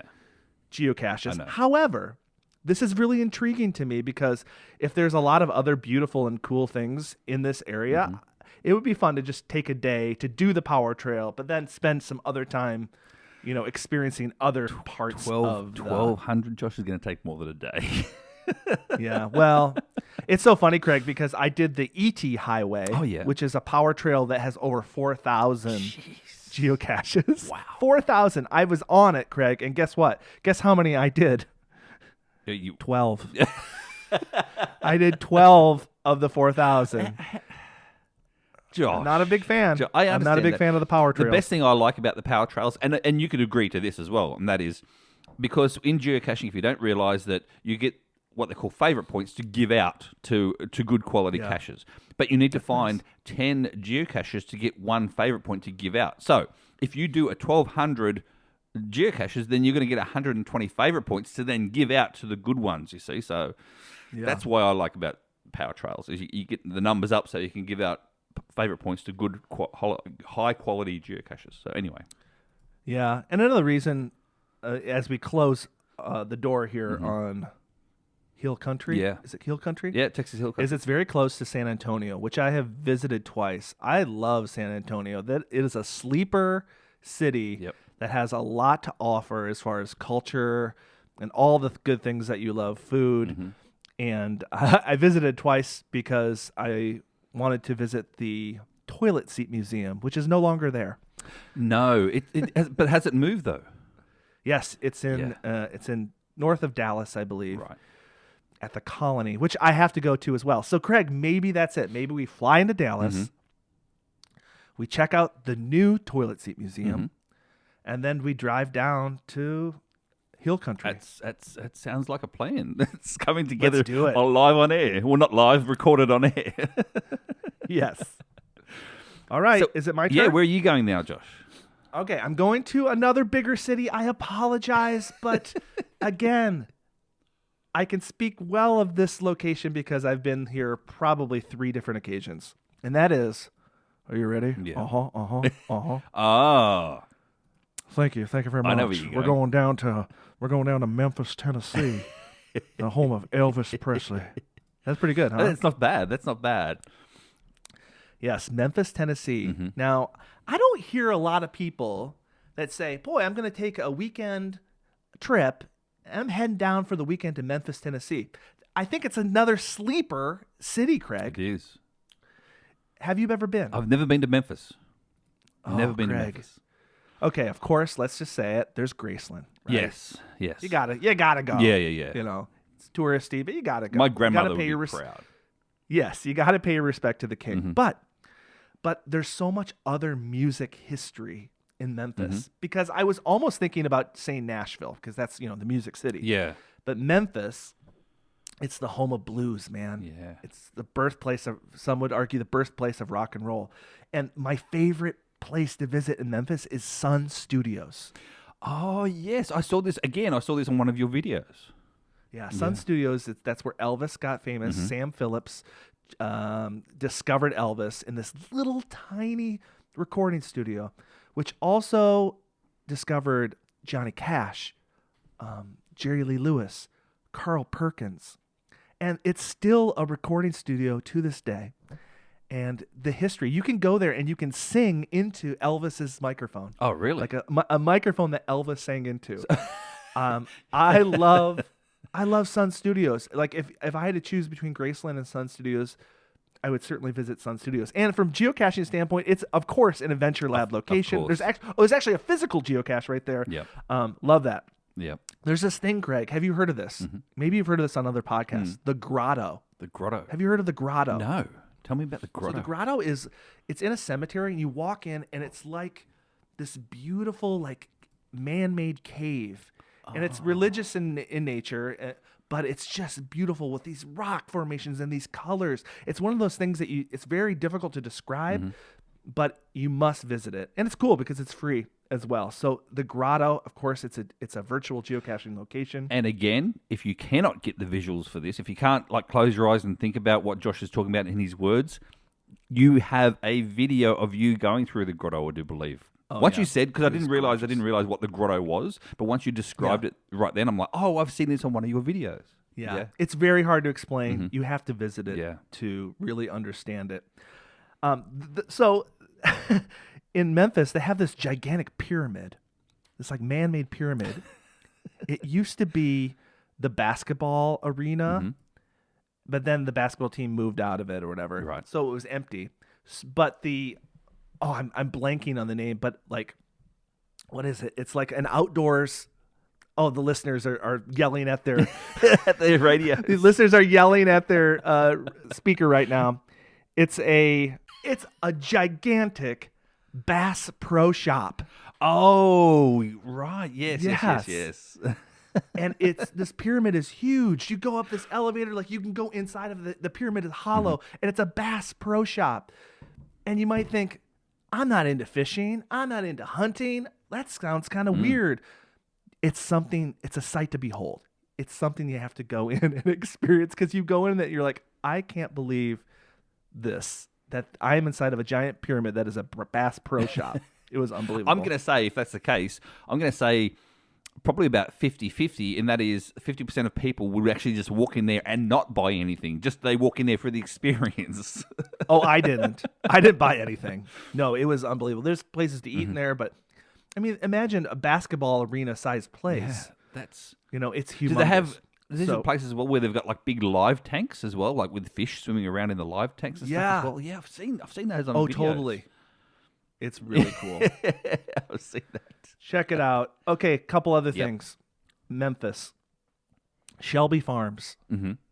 geocaches. I know. However, this is really intriguing to me because if there's a lot of other beautiful and cool things in this area, it would be fun to just take a day to do the power trail, but then spend some other time, experiencing other parts of 1,200, Josh, is going to take more than a day. Yeah, well, it's so funny, Craig, because I did the ET Highway, which is a power trail that has over 4,000 geocaches. Wow. 4,000. I was on it, Craig, and guess what? Guess how many I did? 12. I did 12 of the 4,000. Josh, I'm not a big fan. I'm not a big fan of the power trails. The best thing I like about the power trails, and you could agree to this as well, and that is because in geocaching, if you don't realize that you get what they call favorite points to give out to good quality caches, but you need to find 10 geocaches to get one favorite point to give out. So if you do a 1,200 geocaches, then you're going to get 120 favorite points to then give out to the good ones, you see. So that's why I like about power trails is you get the numbers up so you can give out favorite points to good high quality geocaches. So anyway. Yeah. And another reason as we close the door here on Hill Country. Yeah. Is it Hill Country? Yeah, Texas Hill Country. It's very close to San Antonio, which I have visited twice. I love San Antonio. That it is a sleeper city that has a lot to offer as far as culture and all the good things that you love, food. And I visited twice because I wanted to visit the toilet seat museum, which is no longer there. No, but has it moved though? Yes, it's in north of Dallas, I believe. Right. At the Colony, which I have to go to as well. So, Craig, maybe that's it. Maybe we fly into Dallas, we check out the new toilet seat museum, and then we drive down to Hill Country. That sounds like a plan. It's coming together. Let's do it. Live on air. Well, not live, recorded on air. Yes. All right. So, is it my turn? Yeah, where are you going now, Josh? Okay, I'm going to another bigger city. I apologize, but again, I can speak well of this location because I've been here probably 3 different occasions. And that is, are you ready? Yeah. Ah. Thank you very much. I know where you're We're going down to Memphis, Tennessee, the home of Elvis Presley. That's pretty good, huh? That's not bad. Yes, Memphis, Tennessee. Now, I don't hear a lot of people that say, boy, I'm going to take a weekend trip and I'm heading down for the weekend to Memphis, Tennessee. I think it's another sleeper city, Craig. It is. Have you ever been? I've never been to Memphis. Never been Craig. to Memphis. Okay, of course, let's just say it. There's Graceland. Right? Yes. You gotta go. Yeah. It's touristy, but you gotta go. My grandmother you gotta pay would be proud. Yes, you gotta pay your respect to the king. But there's so much other music history in Memphis because I was almost thinking about saying Nashville because that's, the music city. Yeah. But Memphis, it's the home of blues, man. Yeah. It's the birthplace of, some would argue, the birthplace of rock and roll. And my favorite place to visit in Memphis is Sun Studios. Oh, yes. I saw this on one of your videos. Yeah, Sun Studios, that's where Elvis got famous. Sam Phillips discovered Elvis in this little tiny recording studio, which also discovered Johnny Cash, Jerry Lee Lewis, Carl Perkins. And it's still a recording studio to this day. And the history, you can go there and you can sing into Elvis's microphone. Oh, really? Like a microphone that Elvis sang into. I love Sun Studios. Like if I had to choose between Graceland and Sun Studios, I would certainly visit Sun Studios. And from geocaching standpoint, it's of course an Adventure Lab location. course. There's actually a physical geocache right there. Yep. Love that. Yep. There's this thing, Greg. Have you heard of this? Maybe you've heard of this on other podcasts. The Grotto. The grotto. Have you heard of the Grotto? No. Tell me about the grotto. So the grotto it's in a cemetery, and you walk in, and it's like this beautiful, like man-made cave, and it's religious in nature, but it's just beautiful with these rock formations and these colors. It's one of those things that it's very difficult to describe, but you must visit it, and it's cool because it's free as well. So the grotto, of course, it's a virtual geocaching location. And again, if you cannot get the visuals for this, if you can't like close your eyes and think about what Josh is talking about in his words, you have a video of you going through the grotto, I do believe. Once you said, because I didn't realize what the grotto was, but once you described it right then, I'm like, oh, I've seen this on one of your videos. Yeah. It's very hard to explain. You have to visit it to really understand it. So in Memphis, they have this gigantic pyramid, this like man-made pyramid. It used to be the basketball arena, but then the basketball team moved out of it or whatever. Right. So it was empty. But I'm blanking on the name, but like, what is it? It's like an outdoors. Oh, the listeners are yelling at their At the radio. the listeners are yelling at their speaker right now. It's a gigantic Bass Pro Shop. Oh, right. Yes. And this pyramid is huge. You go up this elevator, like you can go inside of the pyramid is hollow, and it's a Bass Pro Shop. And you might think, I'm not into fishing. I'm not into hunting. That sounds kind of weird. It's a sight to behold. It's something you have to go in and experience, because you go in that you're like, I can't believe this, that I am inside of a giant pyramid that is a Bass Pro Shop. It was unbelievable. I'm going to say, if that's the case, I'm going to say probably about 50-50, and that is 50% of people would actually just walk in there and not buy anything. Just they walk in there for the experience. Oh, I didn't. I didn't buy anything. No, it was unbelievable. There's places to eat in there, but I mean, imagine a basketball arena sized place. Yeah, that's it's humongous. Do they have? There's places as well where they've got like big live tanks as well, like with fish swimming around in the live tanks and stuff as well. Yeah, I've seen those on videos. Totally. It's really cool. I've seen that. Check it out. Okay, a couple other things. Memphis, Shelby Farms.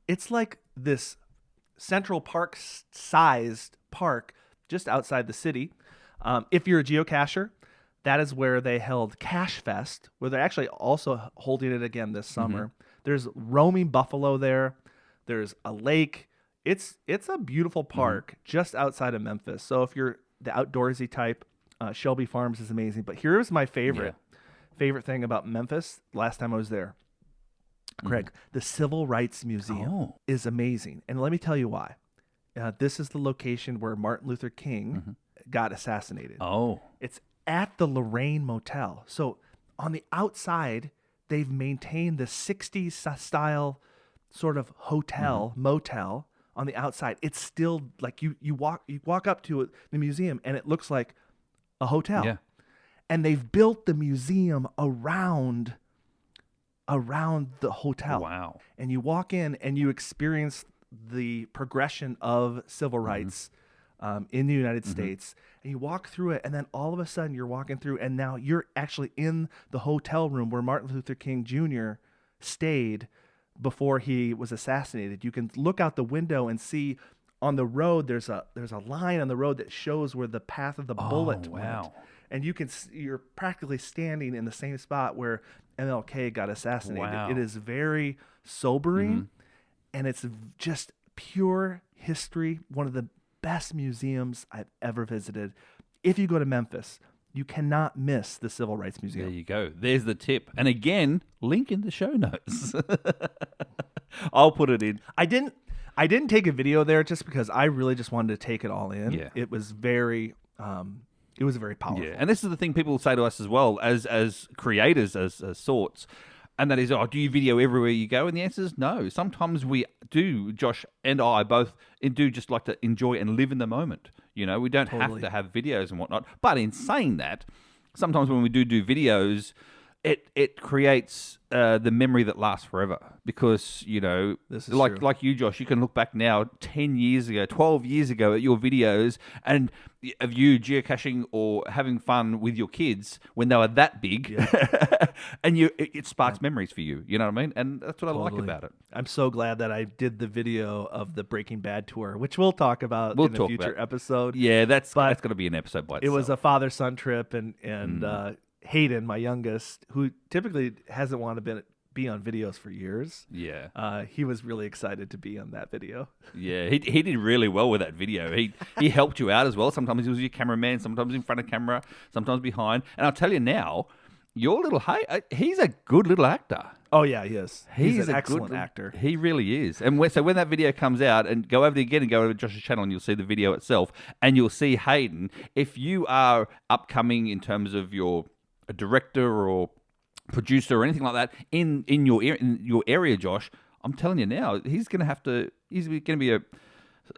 It's like this Central Park sized park just outside the city. If you're a geocacher, that is where they held Cache Fest, where they're actually also holding it again this summer. There's roaming buffalo there. There's a lake. It's a beautiful park just outside of Memphis. So if you're the outdoorsy type, Shelby Farms is amazing. But here's my favorite thing about Memphis last time I was there. Craig, the Civil Rights Museum is amazing. And let me tell you why. This is the location where Martin Luther King got assassinated. Oh. It's at the Lorraine Motel. So on the outside, they've maintained the 60s style sort of motel on the outside. It's still like you walk up to the museum and it looks like a hotel. Yeah. And they've built the museum around the hotel. Wow. And you walk in and you experience the progression of civil rights in the United States. And you walk through it, and then all of a sudden you're walking through, and now you're actually in the hotel room where Martin Luther King Jr. stayed before he was assassinated. You can look out the window and see on the road, there's a line on the road that shows where the path of the bullet went. And you're practically standing in the same spot where MLK got assassinated. Wow. It is very sobering, and it's just pure history. One of the best museums I've ever visited. If you go to Memphis, you cannot miss the Civil Rights Museum. There you go. There's the tip. And again, link in the show notes. I'll put it in. I didn't take a video there just because I really just wanted to take it all in. Yeah. It was very powerful. Yeah, and this is the thing people say to us as well, as creators, as sorts, and that is, do you video everywhere you go? And the answer is no. Sometimes we do, Josh and I both do just like to enjoy and live in the moment. You know, we don't have to have videos and whatnot. But in saying that, sometimes when we do videos, it creates the memory that lasts forever because, This is like true. like you, Josh, you can look back now 10 years ago, 12 years ago at your videos and of you geocaching or having fun with your kids when they were that big and it sparks memories for you. You know what I mean? And that's what I like Totally. about it. I'm so glad that I did the video of the Breaking Bad tour, which we'll talk about in a talk future about- episode. Yeah, that's But going to be an episode by It itself. was a father-son trip, and Hayden, my youngest, who typically hasn't wanted to be on videos for years, he was really excited to be on that video. Yeah, he did really well with that video. He helped you out as well. Sometimes he was your cameraman, sometimes in front of camera, sometimes behind. And I'll tell you now, your little he's a good little actor. Oh yeah, he is. He's an a excellent good, actor. He really is. And so when that video comes out, and go over there again and go over to Josh's channel, and you'll see the video itself, and you'll see Hayden. If you are upcoming in terms of your a director or producer or anything like that in your area, Josh, I'm telling you now, he's going to be a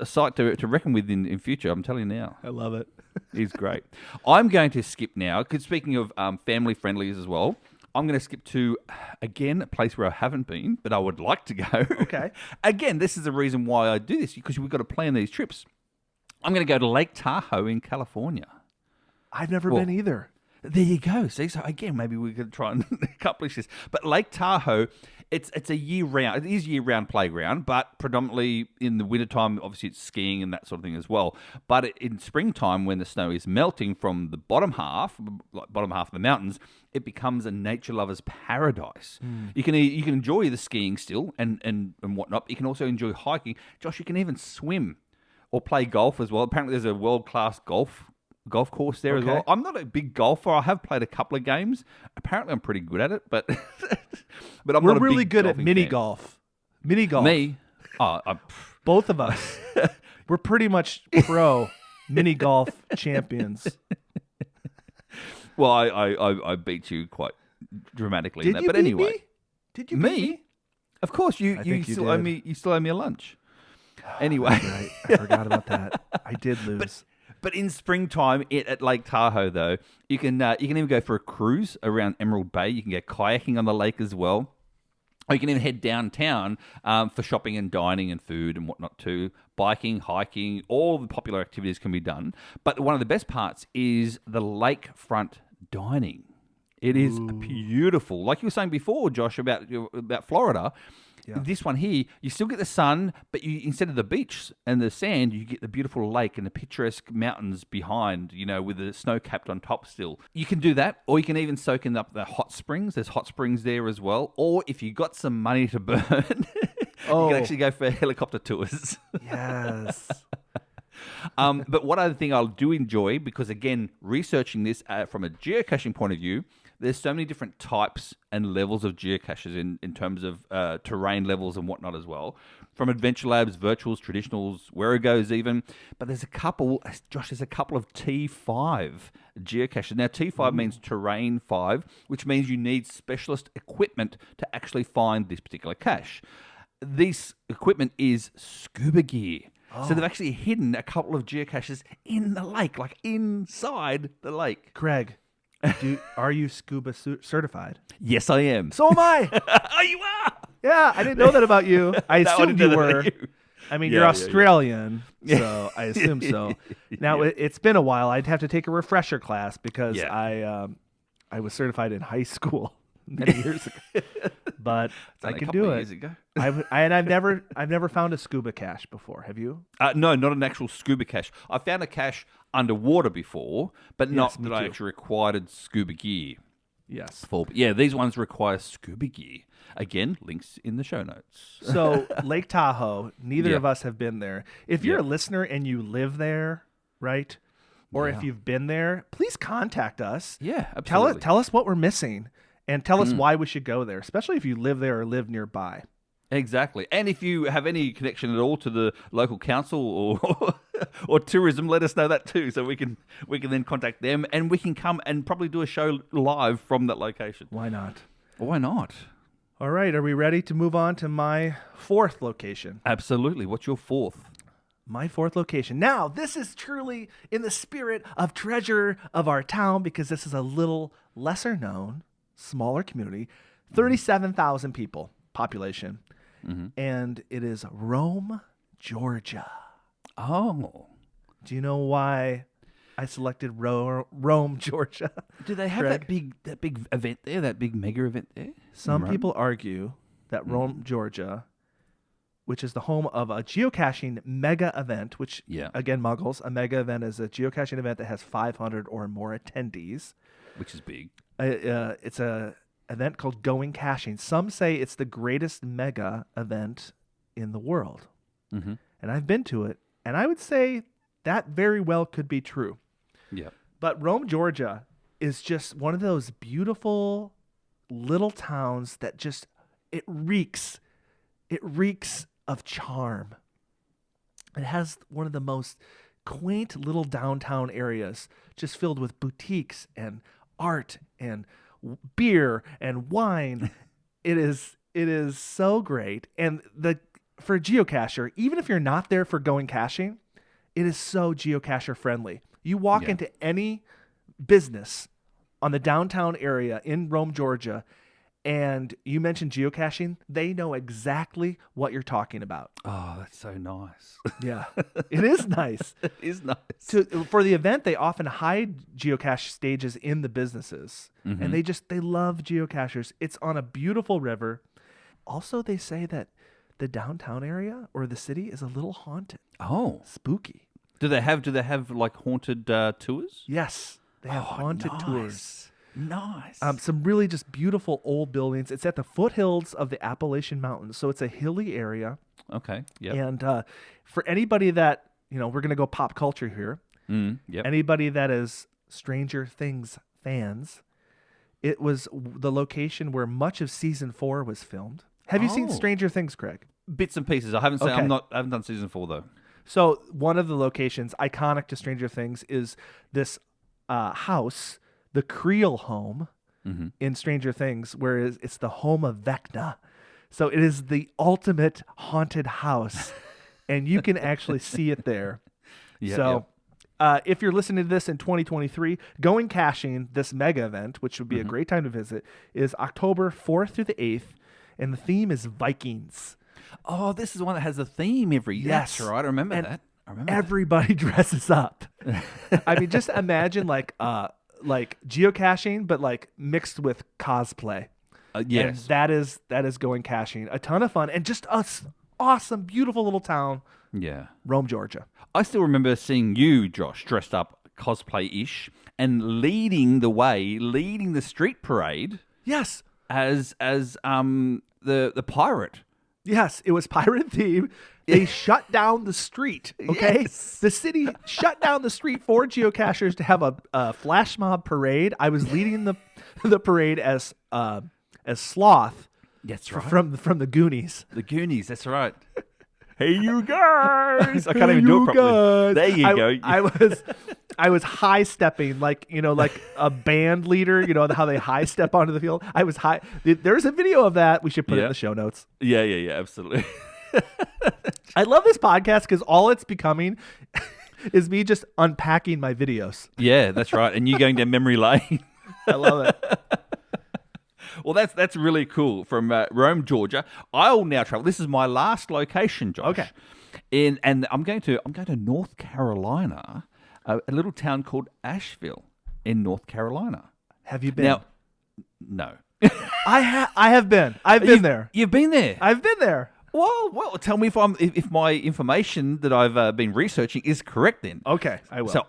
sight to reckon with in future. I'm telling you now. I love it. He's great. I'm going to skip now, because speaking of family friendlies as well, I'm going to skip to, again, a place where I haven't been, but I would like to go. Okay. Again, this is the reason why I do this, because we've got to plan these trips. I'm going to go to Lake Tahoe in California. I've never been either. There you go. See, so again, maybe we could try and accomplish this. But Lake Tahoe, it's a year-round. It is a year-round playground, but predominantly in the wintertime, obviously it's skiing and that sort of thing as well. But in springtime, when the snow is melting from the bottom half of the mountains, it becomes a nature lover's paradise. You can enjoy the skiing still and whatnot. You can also enjoy hiking. Josh, you can even swim or play golf as well. Apparently, there's a world-class golf course there as well. I'm not a big golfer. I have played a couple of games. Apparently, I'm pretty good at it, but I'm We're not a really big good at golfing mini fan. golf. Mini golf. Me, Both of us. We're pretty much pro mini golf champions. well, I beat you quite dramatically in Did that. you But beat anyway, me? Did you beat me, me? of course, you think you still owe did. me. You still owe me a lunch. Anyway, Right. I forgot about that. I did lose. But in springtime at Lake Tahoe, though, you can even go for a cruise around Emerald Bay. You can go kayaking on the lake as well. Or you can even head downtown for shopping and dining and food and whatnot too. Biking, hiking, all the popular activities can be done. But one of the best parts is the lakefront dining. It is beautiful. Like you were saying before, Josh, about Florida. Yeah. This one here, you still get the sun, but instead of the beach and the sand, you get the beautiful lake and the picturesque mountains behind, with the snow capped on top still. You can do that, or you can even soak in up the hot springs. There's hot springs there as well. Or if you got some money to burn, you can actually go for helicopter tours. Yes. But what other thing I do enjoy, because again, researching this from a geocaching point of view, there's so many different types and levels of geocaches in terms of terrain levels and whatnot as well. From Adventure Labs, virtuals, traditionals, where it goes even. But there's a couple, Josh, there's a couple of T5 geocaches. Now, T5 means Terrain 5, which means you need specialist equipment to actually find this particular cache. This equipment is scuba gear. So they've actually hidden a couple of geocaches in the lake, like inside the lake. Craig, are you scuba certified? Yes, I am. So am I. Oh, you are? Yeah, I didn't know that about you. I No, I assumed didn't you know that were. about you. I mean, Yeah, you're yeah, Australian, so I assume so. Now, it's been a while. I'd have to take a refresher class because I was certified in high school many years ago. But I Only a can couple do of it. years ago. I've never found a scuba cache before. Have you? No, not an actual scuba cache. I found a cache underwater before, but not me that I too. actually required scuba gear Yes. for. But yeah, these ones require scuba gear. Again, links in the show notes. So Lake Tahoe, neither Yeah. of us have been there. If you're Yeah. a listener and you live there, right? Or if you've been there, please contact us. Yeah, absolutely. Tell us what we're missing and tell us why we should go there, especially if you live there or live nearby. Exactly. And if you have any connection at all to the local council or or tourism, let us know that too, so we can then contact them and we can come and probably do a show live from that location. Why not? Why not? All right, are we ready to move on to my fourth location? Absolutely. What's your fourth? My fourth location. Now, this is truly in the spirit of treasure of our town because this is a little lesser known smaller community, 37,000 people population, Mm-hmm. and it is Rome, Georgia. Oh. Do you know why I selected Rome, Georgia? Do they have Greg? that big event there, that big mega event there? Some Rome? people argue that Rome, Georgia, which is the home of a geocaching mega event, which, Yeah. again, Muggles, a mega event is a geocaching event that has 500 or more attendees. Which is big. It's a event called Going Caching. Some say it's the greatest mega event in the world. Mm-hmm. And I've been to it, and I would say that very well could be true. Yeah. But Rome, Georgia is just one of those beautiful little towns that just, it reeks of charm. It has one of the most quaint little downtown areas, just filled with boutiques and art and beer and wine. It is so great. And for a geocacher, even if you're not there for going caching, it is so geocacher friendly. You walk into any business on the downtown area in Rome, Georgia, and you mentioned geocaching, they know exactly what you're talking about. Oh, that's so nice. Yeah, it is nice. It is nice. For the event, they often hide geocache stages in the businesses, and they love geocachers. It's on a beautiful river. Also, they say that the downtown area or the city is a little haunted. Oh. Spooky. Do they have like haunted tours? Yes, they have haunted tours. Nice. Some really just beautiful old buildings. It's at the foothills of the Appalachian Mountains, so it's a hilly area. Okay. Yeah. And for anybody that, we're going to go pop culture here. Yep. Anybody that is Stranger Things fans, it was the location where much of season 4 was filmed. Have you seen Stranger Things, Craig? Bits and pieces. I haven't seen. Okay. I haven't done season 4 though. So one of the locations iconic to Stranger Things is this house, the Creel home in Stranger Things, where it's the home of Vecna. So it is the ultimate haunted house, and you can actually see it there. Yeah. So if you're listening to this in 2023, Going Caching, this mega event, which would be a great time to visit, is October 4th through the 8th, and the theme is Vikings. Oh, this is one that has a theme every year. Yes. That's right. I remember And that. Everybody dresses up. I mean, just imagine like geocaching, but like mixed with cosplay. Yes. And that is Going Caching. A ton of fun and just a awesome, beautiful little town, Yeah. Rome, Georgia. I still remember seeing you, Josh, dressed up cosplay-ish and leading the street parade Yes. as the pirate. Yes, it was pirate theme. They shut down the street. Okay, Yes. The city shut down the street for geocachers to have a flash mob parade. I was leading the parade as Sloth. That's right. From the Goonies. The Goonies. That's right. Hey, you guys! I can't Hey, even do you it properly. guys. There you go. I was high stepping like a band leader. You know how they high step onto the field. I was high. There's a video of that. We should put it in the show notes. Yeah, absolutely. I love this podcast because all it's becoming is me just unpacking my videos. Yeah, that's right. And you going down memory lane. I love it. Well, that's really cool. From Rome, Georgia, I'll now travel. This is my last location, Josh. Okay. And I'm going to North Carolina, a little town called Asheville in North Carolina. Have you been? Now, no. I have been. I've been there. You've been there. I've been there. Well, tell me if my information that I've been researching is correct. Then Okay, I will. So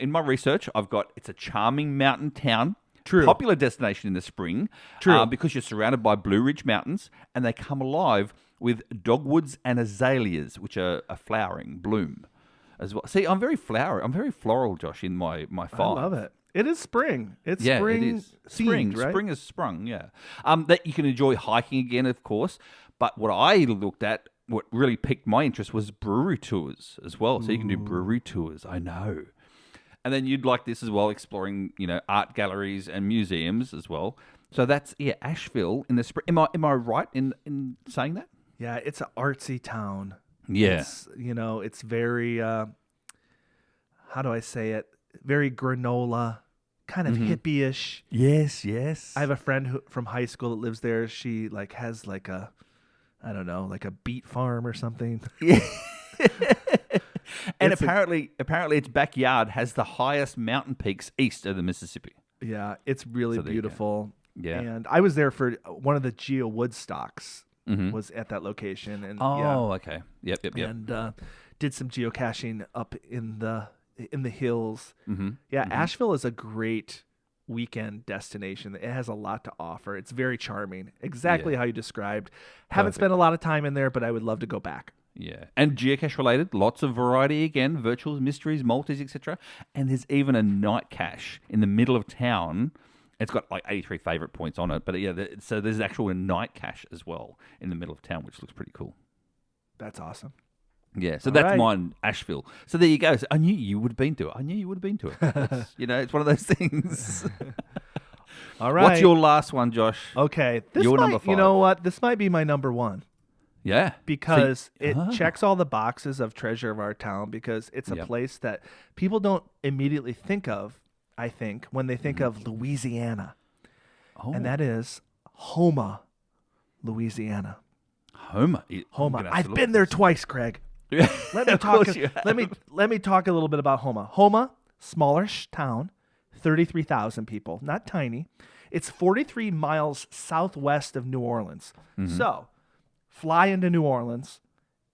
in my research, it's a charming mountain town. True. Popular destination in the spring. True. Because you're surrounded by Blue Ridge Mountains, and they come alive with dogwoods and azaleas, which are a flowering bloom as well. See, I'm very floral, Josh, in my farm. I love it. It is spring. It's Yeah, spring. it is. Themed, right? Spring has sprung, yeah. That you can enjoy hiking again, of course. But what I looked at, what really piqued my interest was brewery tours as well. So you can do brewery tours, I know. And then you'd like this as well, exploring, art galleries and museums as well. So that's, Asheville in the spring. Am I right in saying that? Yeah, it's an artsy town. Yeah. It's very, how do I say it? Very granola. kind of hippie-ish. Yes, yes. I have a friend from high school that lives there. She like has like a, I don't know, like a beet farm or something. And apparently its backyard has the highest mountain peaks east of the Mississippi. Yeah, it's really beautiful. Yeah. And I was there for one of the Geo Woodstocks was at that location. And okay. Yep. And did some geocaching up in the hills. Mm-hmm. Yeah, Asheville is a great weekend destination. It has a lot to offer. It's very charming. Exactly how you described. Haven't spent a lot of time in there, but I would love to go back. Yeah, and geocache related, lots of variety again, virtuals, mysteries, multis, etc. And there's even a night cache in the middle of town. It's got like 83 favorite points on it, but so there's actual night cache as well in the middle of town, which looks pretty cool. That's awesome. Yeah, so that's mine, Asheville. So there you go. So I knew you would have been to it. It's, it's one of those things. All right. What's your last one, Josh? Okay. Your number 5. You know what? This might be my number 1. Yeah. Because it checks all the boxes of treasure of our town, because it's a place that people don't immediately think of, I think, when they think of Louisiana. Oh. And that is Houma, Louisiana. Houma. I've been there twice, Craig. Let me talk. Let me talk a little bit about Houma. Houma, smallish town, 33,000 people, not tiny. It's 43 miles southwest of New Orleans. Mm-hmm. So, fly into New Orleans,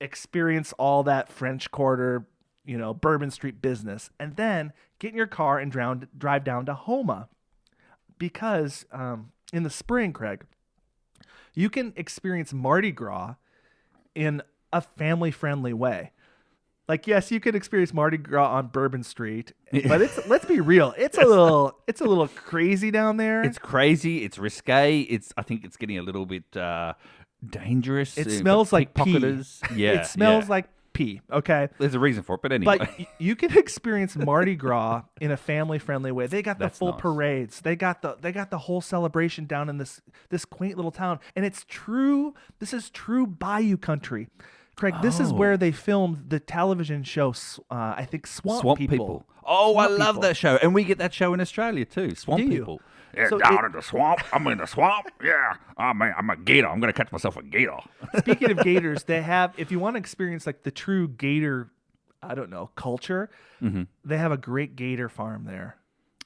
experience all that French Quarter, Bourbon Street business, and then get in your car and drive down to Houma, because in the spring, Craig, you can experience Mardi Gras in a family-friendly way. Like, yes, you could experience Mardi Gras on Bourbon Street, but let's be real, it's a little crazy down there. It's crazy, it's risque. I think it's getting a little bit dangerous. It smells like pee. Yeah, it smells like pee. Okay, there's a reason for it, but anyway. But you can experience Mardi Gras in a family-friendly way. They got the full parades. They got the whole celebration down in this quaint little town, and it's true. This is true Bayou country, Craig. This is where they filmed the television show. I think Swamp People. Oh, I love that show, and we get that show in Australia too. Swamp People. Yeah, so down in the swamp. I'm in the swamp. Yeah. I'm a gator. I'm going to catch myself a gator. Speaking of gators, they have, if you want to experience like the true gator, I don't know, culture, they have a great gator farm there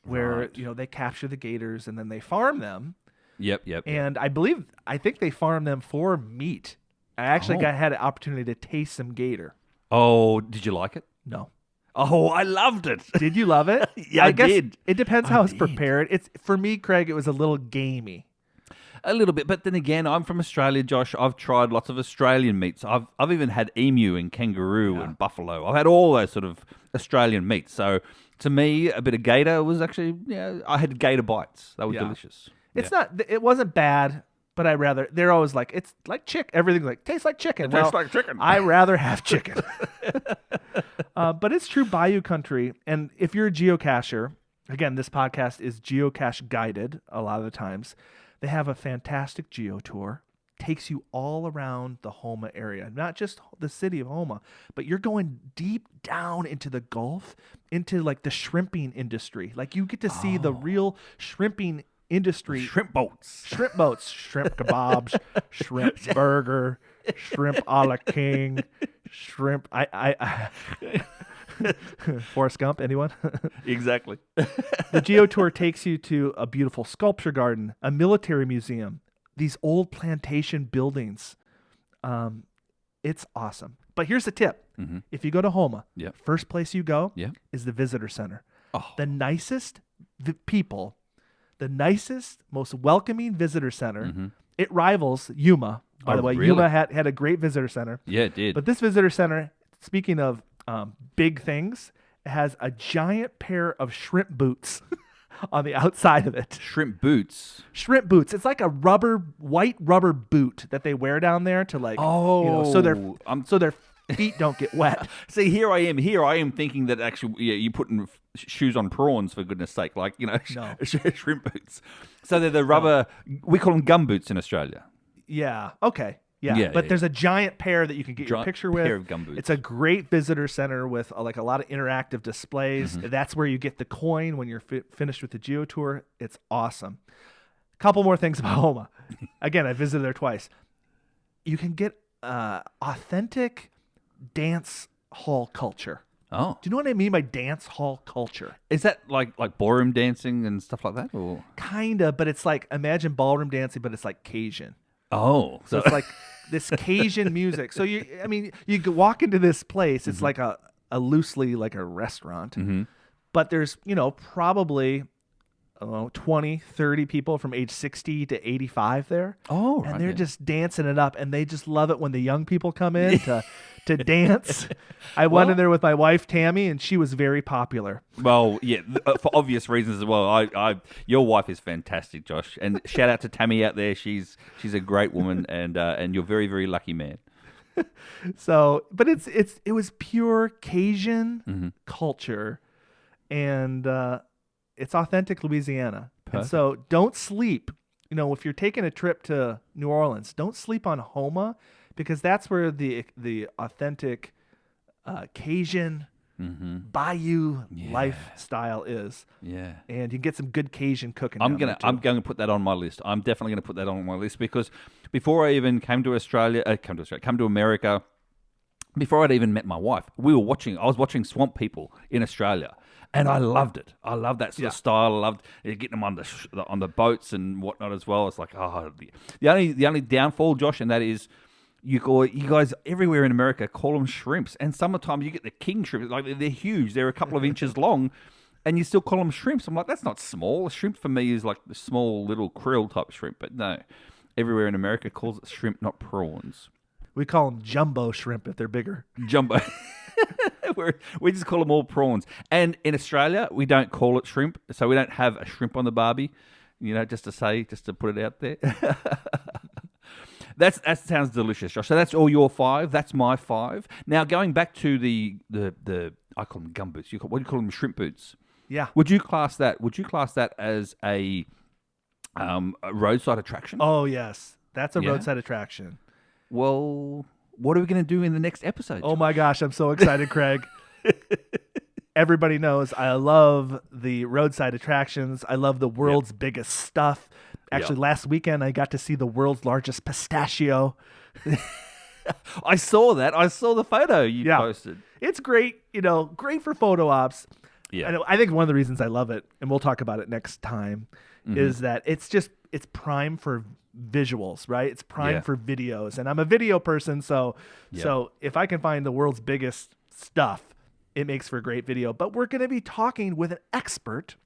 where, they capture the gators and then they farm them. Yep. And I think they farm them for meat. I actually had an opportunity to taste some gator. Oh, did you like it? No. Oh, I loved it. Did you love it? Yeah, I guess did. It depends how it's prepared. It's, for me, Craig, it was a little gamey. A little bit, but then again, I'm from Australia, Josh. I've tried lots of Australian meats. I've even had emu and kangaroo and buffalo. I've had all those sort of Australian meats. So to me, a bit of gator was actually, I had gator bites. They were delicious. It wasn't bad. But they're always like, it's like chicken. Everything's like, tastes like chicken. Tastes like chicken. I rather have chicken. But it's true Bayou country. And if you're a geocacher, again, this podcast is geocache guided a lot of the times. They have a fantastic geo tour. Takes you all around the Houma area, not just the city of Houma, but you're going deep down into the Gulf, into like the shrimping industry. Like you get to see the real shrimping industry. Shrimp boats, shrimp kebabs, shrimp burger, shrimp a la king, shrimp. I Forrest Gump, anyone? Exactly. The Geo Tour takes you to a beautiful sculpture garden, a military museum, these old plantation buildings. It's awesome. But here's the tip. Mm-hmm. If you go to Houma, first place you go is the visitor center. Oh. The nicest people, the nicest, most welcoming visitor center. Mm-hmm. It rivals Yuma, by the way. Really? Yuma had a great visitor center. Yeah, it did. But this visitor center, speaking of big things, it has a giant pair of shrimp boots on the outside of it. Shrimp boots? Shrimp boots. It's like a white rubber boot that they wear down there to like, so their feet don't get wet. See, here I am thinking that actually you're putting shoes on prawns, for goodness sake, like, shrimp boots. So they're the rubber, we call them gum boots in Australia. Yeah. Okay. Yeah, but there's a giant pair that you can get your picture with. Pair of gumboots. It's a great visitor center with like a lot of interactive displays. Mm-hmm. That's where you get the coin when you're finished with the Geo Tour. It's awesome. Couple more things about Homa. Again, I visited there twice. You can get authentic dance hall culture. Oh. Do you know what I mean by dance hall culture? Is that like ballroom dancing and stuff like that? Or? Kinda, but it's like, imagine ballroom dancing, but it's like Cajun. Oh. So it's like this Cajun music. So you could walk into this place. It's like a loosely like a restaurant, but there's, probably 20, 30 people from age 60 to 85 there. Oh, right. And they're just dancing it up, and they just love it when the young people come in to dance. I went in there with my wife, Tammy, and she was very popular. Well, yeah, for obvious reasons as well. Your wife is fantastic, Josh, and shout out to Tammy out there. She's a great woman, and you're a very, very lucky man. So, but it was pure Cajun culture, and it's authentic Louisiana. Perfect. And so don't sleep. If you're taking a trip to New Orleans, don't sleep on Homa, because that's where the authentic Cajun bayou lifestyle is. Yeah. And you can get some good Cajun cooking. I'm going to put that on my list. I'm definitely going to put that on my list, because before I even came to America, before I'd even met my wife, I was watching Swamp People in Australia. And I loved it. I loved that sort of style. I loved getting them on the boats and whatnot as well. It's like, the only downfall, Josh, and that is you guys everywhere in America call them shrimps, and sometimes you get the king shrimps. Like, they're huge. They're a couple of inches long, and you still call them shrimps. I'm like, that's not small. A shrimp for me is like the small little krill type shrimp, but no, everywhere in America calls it shrimp, not prawns. We call them jumbo shrimp if they're bigger. Jumbo. We just call them all prawns. And in Australia, we don't call it shrimp, so we don't have a shrimp on the barbie, just to put it out there. That sounds delicious, Josh. So that's all your 5. That's my 5. Now, going back to the I call them gumboots. What do you call them? Shrimp boots. Yeah. Would you class that as a roadside attraction? Oh, yes. That's a roadside attraction. Well, what are we going to do in the next episode? Oh my gosh, I'm so excited, Craig. Everybody knows I love the roadside attractions. I love the world's biggest stuff. Actually, last weekend I got to see the world's largest pistachio. I saw that. I saw the photo you posted. It's great, great for photo ops. Yeah. I think one of the reasons I love it, and we'll talk about it next time, is that it's prime for visuals, right? It's prime for videos, and I'm a video person, so if I can find the world's biggest stuff, it makes for a great video. But we're going to be talking with an expert.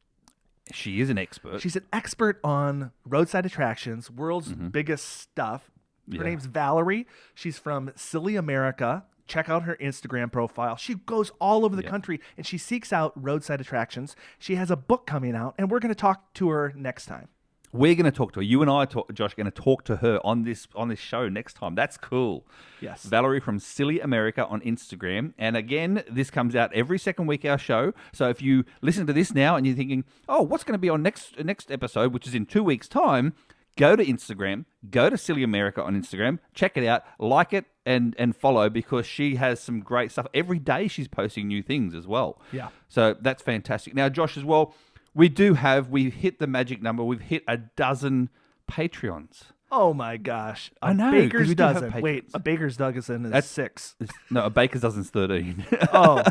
She is an expert. She's an expert on roadside attractions, world's biggest stuff. Her name's Valerie. She's from Silly America. Check out her Instagram profile. She goes all over the country, and she seeks out roadside attractions. She has a book coming out, and we're going to talk to her next time. We're going to talk to her. You and I, Josh, are going to talk to her on this show next time. That's cool. Yes. Valerie from Silly America on Instagram. And again, this comes out every second week, our show. So if you listen to this now and you're thinking, oh, what's going to be on next episode, which is in 2 weeks' time, go to Instagram, go to Silly America on Instagram, check it out, like it, and follow, because she has some great stuff. Every day she's posting new things as well. Yeah. So that's fantastic. Now, Josh, as well, we've hit the magic number. We've hit 12 Patreons. Oh my gosh. I know. Baker's dozen. Wait, a baker's dozen is 6. No, a baker's dozen's 13. Oh,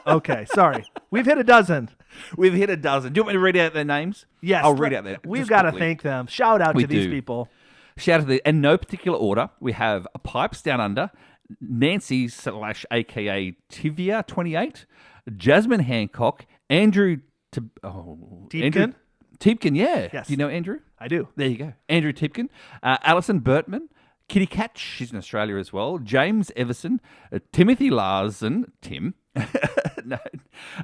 okay. Sorry. We've hit a dozen. We've hit 12. Do you want me to read out their names? Yes. I'll read out their We've got to thank them. Shout out to these do. people. Shout out to in no particular order. We have Pipes Down Under, Nancy / AKA Tivia28, Jasmine Hancock, Andrew Tiepkin? Tiepkin, yeah. Yes. Do you know Andrew? I do. There you go. Andrew Tiepkin. Alison Bertman. Kitty Catch, she's in Australia as well. James Everson. Timothy Larson. Tim. No.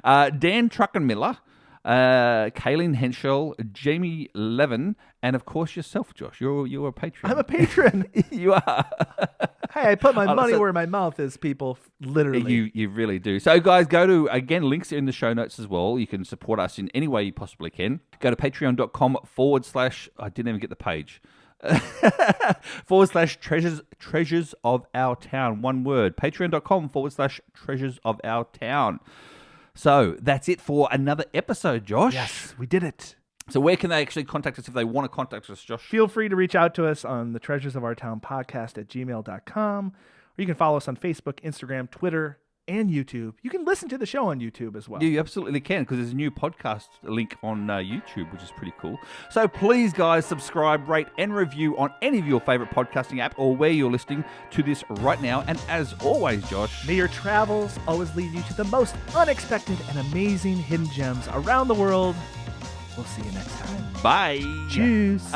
Dan Truckenmiller. Kaylin Henschel. Jamie Levin. And, of course, yourself, Josh. You're a patron. I'm a patron. You are. Hey, I put my money where my mouth is, people. Literally. You really do. So, guys, go to, again, links in the show notes as well. You can support us in any way you possibly can. Go to patreon.com/, I didn't even get the page. /treasures of our town. One word. Patreon.com /treasures of our town. So that's it for another episode, Josh. Yes, we did it. So where can they actually contact us if they want to contact us, Josh? Feel free to reach out to us on the Treasures of Our Town podcast at gmail.com, or you can follow us on Facebook, Instagram, Twitter, and YouTube. You can listen to the show on YouTube as well. Yeah, you absolutely can, because there's a new podcast link on YouTube, which is pretty cool. So please, guys, subscribe, rate, and review on any of your favorite podcasting app or where you're listening to this right now. And as always, Josh, may your travels always lead you to the most unexpected and amazing hidden gems around the world. We'll see you next time. bye. Cheers.